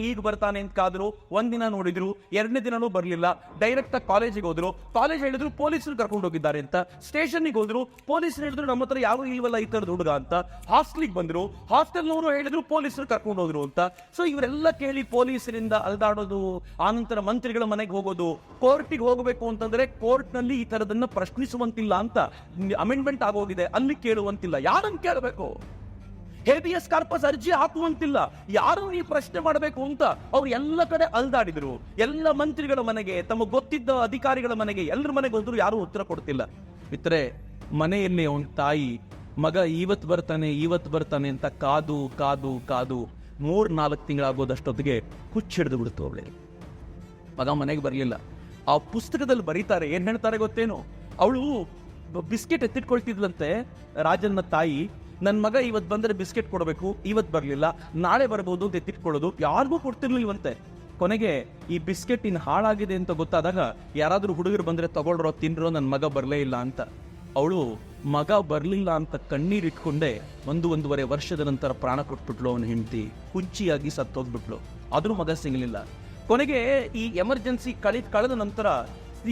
ಅಂತ ಕಾದ್ರು. ಒಂದಿನ ನೋಡಿದ್ರು, ಎರಡನೇ ದಿನನೂ ಬರ್ಲಿಲ್ಲ. ಡೈರೆಕ್ಟ್ ಆಗಿ ಕಾಲೇಜಿಗೆ ಹೋದ್ರು. ಕಾಲೇಜ್ ಹೇಳಿದ್ರು ಪೊಲೀಸರು ಕರ್ಕೊಂಡು ಹೋಗಿದ್ದಾರೆ ಅಂತ. ಸ್ಟೇಷನ್ಗೆ ಹೋದ್ರು, ಪೊಲೀಸರು ಹೇಳಿದ್ರು ನಮ್ಮ ಹತ್ರ ಯಾರು ಇಲ್ವಲ್ಲ ಈ ತರದ ಹುಡುಗ ಅಂತ. ಹಾಸ್ಟೆಲ್ಗೆ ಬಂದ್ರು, ಹಾಸ್ಟೆಲ್ನವರು ಹೇಳಿದ್ರು ಪೊಲೀಸರು ಕರ್ಕೊಂಡು ಹೋದ್ರು ಅಂತ. ಸೊ ಇವರೆಲ್ಲ ಕೇಳಿ ಪೊಲೀಸರಿಂದ ಅಲ್ದಾಡೋದು, ಆನಂತರ ಮಂತ್ರಿಗಳ ಮನೆಗೆ ಹೋಗೋದು, ಕೋರ್ಟಿಗೆ ಹೋಗಬೇಕು ಅಂತಂದ್ರೆ ಕೋರ್ಟ್ ನಲ್ಲಿ ಈ ತರದನ್ನ ಪ್ರಶ್ನಿಸುವಂತಿಲ್ಲ ಅಂತ ಅಮೆಂಡ್ಮೆಂಟ್ ಆಗೋಗಿದೆ, ಅಲ್ಲಿ ಕೇಳುವಂತಿಲ್ಲ. ಯಾರನ್ನು ಕೇಳಬೇಕು? ಹೇಬಿಯಸ್ ಕಾರ್ಪಸ್ ಅರ್ಜಿ ಹಾಕುವಂತಿಲ್ಲ, ಯಾರು ಈ ಪ್ರಶ್ನೆ ಮಾಡಬೇಕು ಅಂತ ಅವ್ರು ಎಲ್ಲ ಕಡೆ ಅಲ್ದಾಡಿದ್ರು. ಎಲ್ಲ ಮಂತ್ರಿಗಳ ಮನೆಗೆ, ತಮಗೆ ಗೊತ್ತಿದ್ದ ಅಧಿಕಾರಿಗಳ ಮನೆಗೆ, ಎಲ್ಲರ ಮನೆಗೆ ಹೋದ್ರು, ಯಾರು ಉತ್ತರ ಕೊಡ್ತಿಲ್ಲ. ಮಿತ್ರೆ, ಮನೆಯಲ್ಲಿ ಅವನ ತಾಯಿ ಮಗ ಇವತ್ತು ಬರ್ತಾನೆ ಅಂತ ಕಾದು 3-4 ತಿಂಗಳಾಗೋದಷ್ಟೊತ್ತಿಗೆ ಹುಚ್ಚಿಡ್ದು ಬಿಡ್ತು ಅವಳಿಗೆ. ಮಗ ಮನೆಗೆ ಬರಲಿಲ್ಲ. ಆ ಪುಸ್ತಕದಲ್ಲಿ ಬರೀತಾರೆ, ಏನ್ ಹೇಳ್ತಾರೆ ಗೊತ್ತೇನು? ಅವಳು ಬಿಸ್ಕೆಟ್ ಎತ್ತಿಟ್ಕೊಳ್ತಿದ್ಲಂತೆ ರಾಜನ ತಾಯಿ. ನನ್ನ ಮಗ ಇವತ್ತು ಬಂದರೆ ಬಿಸ್ಕೆಟ್ ಕೊಡಬೇಕು, ಇವತ್ತು ಬರಲಿಲ್ಲ, ನಾಳೆ ಬರ್ಬೋದು ಅಂತ ಎತ್ತಿಟ್ಕೊಳ್ಳೋದು, ಯಾರಿಗೂ ಕೊಡ್ತಿರ್ಲಿಲ್ವಂತೆ. ಕೊನೆಗೆ ಈ ಬಿಸ್ಕೆಟ್ ಇನ್ನು ಹಾಳಾಗಿದೆ ಅಂತ ಗೊತ್ತಾದಾಗ ಯಾರಾದ್ರೂ ಹುಡುಗರು ಬಂದ್ರೆ ತಗೊಳ್ರೋ, ತಿನ್ರೋ, ನನ್ನ ಮಗ ಬರಲೇ ಇಲ್ಲ ಅಂತ. ಅವಳು ಮಗ ಬರಲಿಲ್ಲ ಅಂತ ಕಣ್ಣೀರಿಟ್ಕೊಂಡೆ 1-1.5 ವರ್ಷದ ನಂತರ ಪ್ರಾಣ ಕೊಟ್ಬಿಟ್ಲು. ಅವನ ಹೆಂಡತಿ ಹುಂಚಿಯಾಗಿ ಸತ್ತೋಗ್ಬಿಟ್ಲು. ಆದ್ರೂ ಮಗ ಸಿಗಲಿಲ್ಲ. ಕೊನೆಗೆ ಈ ಎಮರ್ಜೆನ್ಸಿ ಕಳೆದ ನಂತರ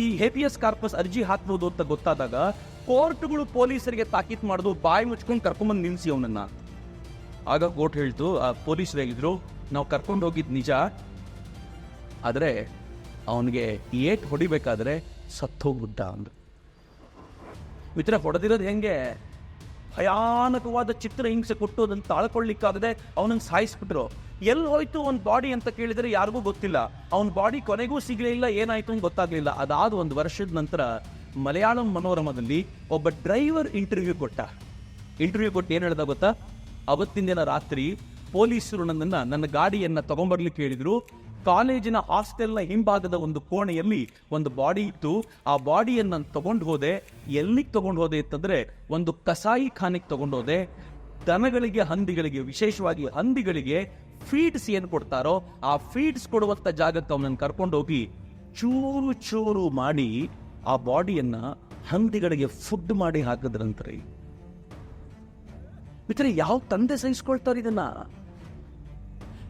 ಈ ಹೇಬಿಯಸ್ ಕಾರ್ಪಸ್ ಅರ್ಜಿ ಹಾಕ್ಬೋದು ಅಂತ ಗೊತ್ತಾದಾಗ ಕೋರ್ಟ್ಗಳು ಪೊಲೀಸರಿಗೆ ತಾಕೀತ್ ಮಾಡೋದು, ಬಾಯಿ ಮುಚ್ಕೊಂಡು ಕರ್ಕೊಂಡ್ಬಂದು ನಿಲ್ಸಿ ಅವನನ್ನ. ಆಗ ಕೋರ್ಟ್ ಹೇಳ್ತು, ಆ ಪೊಲೀಸರು ಹೇಳಿದ್ರು, ನಾವು ಕರ್ಕೊಂಡು ಹೋಗಿದ್ ನಿಜ, ಆದ್ರೆ ಅವನಿಗೆ ಏಟ್ ಹೊಡಿಬೇಕಾದ್ರೆ ಸತ್ತೋಗ್ಬಿಟ್ಟ ಅಂದ್ರು. ಮಿತ್ರ, ಹೊಡೆದಿರೋದು ಹೆಂಗೆ? ಭಯಾನಕವಾದ ಚಿತ್ರ ಹಿಂಸೆ ಕೊಟ್ಟು ಅದನ್ನು ತಾಳ್ಕೊಳ್ಳಿಕ್ಕಾಗದೆ ಅವನನ್ನು ಸಾಯಿಸ್ಬಿಟ್ರು. ಎಲ್ಲಿ ಹೋಯ್ತು ಒಂದು ಬಾಡಿ ಅಂತ ಕೇಳಿದರೆ ಯಾರಿಗೂ ಗೊತ್ತಿಲ್ಲ. ಅವನ ಬಾಡಿ ಕೊನೆಗೂ ಸಿಗಲಿಲ್ಲ, ಏನಾಯ್ತು ಅಂತ ಗೊತ್ತಾಗ್ಲಿಲ್ಲ. ಅದಾದ 1 ವರ್ಷದ ನಂತರ ಮಲಯಾಳಂ ಮನೋರಮದಲ್ಲಿ ಒಬ್ಬ ಡ್ರೈವರ್ ಇಂಟರ್ವ್ಯೂ ಕೊಟ್ಟು ಏನು ಹೇಳ್ದ ಗೊತ್ತಾ? ಅವತ್ತಿನ ದಿನ ರಾತ್ರಿ ಪೊಲೀಸರು ನನ್ನ ಗಾಡಿಯನ್ನ ತಗೊಂಡ್ಬರ್ಲಿಕ್ಕೆ ಹೇಳಿದ್ರು. ಕಾಲೇಜಿನ ಹಾಸ್ಟೆಲ್ನ ಹಿಂಭಾಗದ ಒಂದು ಕೋಣೆಯಲ್ಲಿ ಒಂದು ಬಾಡಿ ಇತ್ತು. ಆ ಬಾಡಿಯನ್ನು ನಾನು ತಗೊಂಡು ಹೋದೆ. ಎಲ್ಲಿಗೆ ತಗೊಂಡು ಹೋದೆ ಅಂತಂದ್ರೆ ಒಂದು ಕಸಾಯಿ ಖಾನೆಗೆ ತಗೊಂಡು ಹೋದೆ. ದನಗಳಿಗೆ, ಹಂದಿಗಳಿಗೆ, ವಿಶೇಷವಾಗಿ ಹಂದಿಗಳಿಗೆ ಫೀಡ್ಸ್ ಏನು ಕೊಡ್ತಾರೋ ಆ ಫೀಡ್ಸ್ ಕೊಡುವಂತ ಜಾಗಕ್ಕೆ ಅವನನ್ನು ಕರ್ಕೊಂಡು ಹೋಗಿ ಚೂರು ಮಾಡಿ ಆ ಬಾಡಿಯನ್ನ ಹಂದಿಗಳಿಗೆ ಫುಡ್ ಮಾಡಿ ಹಾಕಿದ್ರಂತ್ರಿ. ಮಿತ್ರ, ಯಾವ ತಂದೆ ಸಹಿಸ್ಕೊಳ್ತಾರೆ ಇದನ್ನ?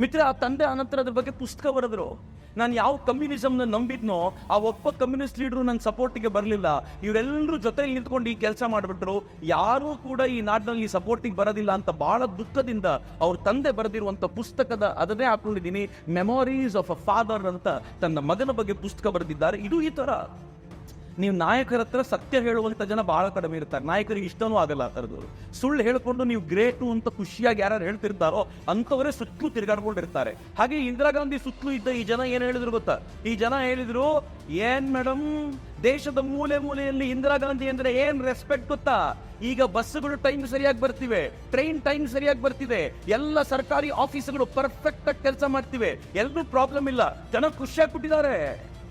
ಮಿತ್ರ, ಆ ತಂದೆ ಅನಂತರ ಅದ್ರ ಬಗ್ಗೆ ಪುಸ್ತಕ ಬರೆದ್ರು. ನಾನು ಯಾವ ಕಮ್ಯುನಿಸಮ್ನ ನಂಬಿದ್ನೋ ಆ ಒಬ್ಬ ಕಮ್ಯುನಿಸ್ಟ್ ಲೀಡರು ನನ್ನ ಸಪೋರ್ಟಿಗೆ ಬರಲಿಲ್ಲ. ಇವರೆಲ್ಲರೂ ಜೊತೆಲಿ ನಿಂತ್ಕೊಂಡು ಈ ಕೆಲಸ ಮಾಡಿಬಿಟ್ರು. ಯಾರೂ ಕೂಡ ಈ ನಾಡಿನಲ್ಲಿ ಸಪೋರ್ಟಿಗೆ ಬರೋದಿಲ್ಲ ಅಂತ ಬಹಳ ದುಃಖದಿಂದ ಅವ್ರ ತಂದೆ ಬರೆದಿರುವಂತ ಪುಸ್ತಕದ ಅದನ್ನೇ ಹಾಕೊಂಡಿದ್ದೀನಿ, ಮೆಮೊರೀಸ್ ಆಫ್ ಅ ಫಾದರ್ ಅಂತ ತನ್ನ ಮಗನ ಬಗ್ಗೆ ಪುಸ್ತಕ ಬರೆದಿದ್ದಾರೆ. ಇದು ಈ ತರ. ನೀವು ನಾಯಕರ ಹತ್ರ ಸತ್ಯ ಹೇಳುವಂತ ಜನ ಬಹಳ ಕಡಿಮೆ ಇರ್ತಾರೆ. ನಾಯಕರಿಗೆ ಇಷ್ಟನೂ ಆಗಲ್ಲ ಆ ಥರದವರು. ಸುಳ್ಳು ಹೇಳ್ಕೊಂಡು ನೀವು ಗ್ರೇಟು ಅಂತ ಖುಷಿಯಾಗಿ ಯಾರು ಹೇಳ್ತಿರ್ತಾರೋ ಅಂಥವರೇ ಸುತ್ತಲೂ ತಿರುಗಾಡ್ಕೊಂಡಿರ್ತಾರೆ. ಹಾಗೆ ಇಂದಿರಾ ಗಾಂಧಿ ಸುತ್ತಲೂ ಇದ್ದ ಈ ಜನ ಏನ್ ಹೇಳಿದ್ರು ಗೊತ್ತಾ? ಈ ಜನ ಹೇಳಿದ್ರು, ಏನ್ ಮೇಡಮ್, ದೇಶದ ಮೂಲೆಯಲ್ಲಿ ಇಂದಿರಾ ಗಾಂಧಿ ಅಂದ್ರೆ ಏನ್ ರೆಸ್ಪೆಕ್ಟ್ ಗೊತ್ತಾ? ಈಗ ಬಸ್ಸುಗಳು ಟೈಮ್ ಸರಿಯಾಗಿ ಬರ್ತಿವೆ, ಟ್ರೈನ್ ಟೈಮ್ ಸರಿಯಾಗಿ ಬರ್ತಿದೆ, ಎಲ್ಲ ಸರ್ಕಾರಿ ಆಫೀಸ್ಗಳು ಪರ್ಫೆಕ್ಟ್ ಆಗಿ ಕೆಲಸ ಮಾಡ್ತಿವೆ, ಎಲ್ಲರೂ ಪ್ರಾಬ್ಲಮ್ ಇಲ್ಲ, ಜನ ಖುಷಿಯಾಗಿ ಬಿಟ್ಟಿದ್ದಾರೆ.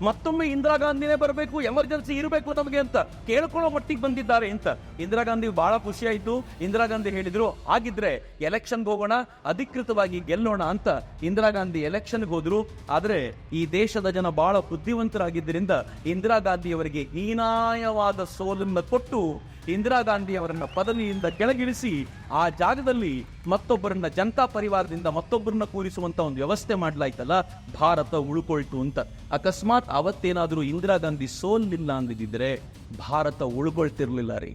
ಮತ್ತೊಮ್ಮೆ ಇಂದಿರಾ ಗಾಂಧಿನೇ ಬರಬೇಕು, ಎಮರ್ಜೆನ್ಸಿ ಇರಬೇಕು ನಮಗೆ ಅಂತ ಕೇಳ್ಕೊಳ್ಳೋ ಮಟ್ಟಿಗೆ ಬಂದಿದ್ದಾರೆ ಅಂತ. ಇಂದಿರಾ ಗಾಂಧಿ ಬಹಳ ಖುಷಿ ಆಯ್ತು. ಇಂದಿರಾ ಗಾಂಧಿ ಹೇಳಿದ್ರು, ಆಗಿದ್ರೆ ಎಲೆಕ್ಷನ್ಗೆ ಹೋಗೋಣ, ಅಧಿಕೃತವಾಗಿ ಗೆಲ್ಲೋಣ ಅಂತ. ಇಂದಿರಾ ಗಾಂಧಿ ಎಲೆಕ್ಷನ್ಗೆ ಹೋದ್ರು. ಆದ್ರೆ ಈ ದೇಶದ ಜನ ಬಹಳ ಬುದ್ಧಿವಂತರಾಗಿದ್ದರಿಂದ ಇಂದಿರಾ ಗಾಂಧಿ ಅವರಿಗೆ ಹೀನಾಯವಾದ ಸೋಲನ್ನು ಕೊಟ್ಟು ಇಂದಿರಾ ಗಾಂಧಿ ಅವರನ್ನ ಪದವಿಯಿಂದ ಕೆಳಗಿಳಿಸಿ ಆ ಜಾಗದಲ್ಲಿ ಮತ್ತೊಬ್ಬರನ್ನ ಜನತಾ ಪರಿವಾರದಿಂದ ಮತ್ತೊಬ್ಬರನ್ನ ಕೂರಿಸುವಂತ ಒಂದು ವ್ಯವಸ್ಥೆ ಮಾಡ್ಲಾಯ್ತಲ್ಲ, ಭಾರತ ಉಳ್ಕೊಳ್ತು ಅಂತ. ಅಕಸ್ಮಾತ್ ಅವತ್ತೇನಾದ್ರೂ ಇಂದಿರಾ ಗಾಂಧಿ ಸೋಲಿಲ್ಲ ಅಂದಿದ್ರೆ ಭಾರತ ಉಳ್ಕೊಳ್ತಿರ್ಲಿಲ್ಲ ರೀ.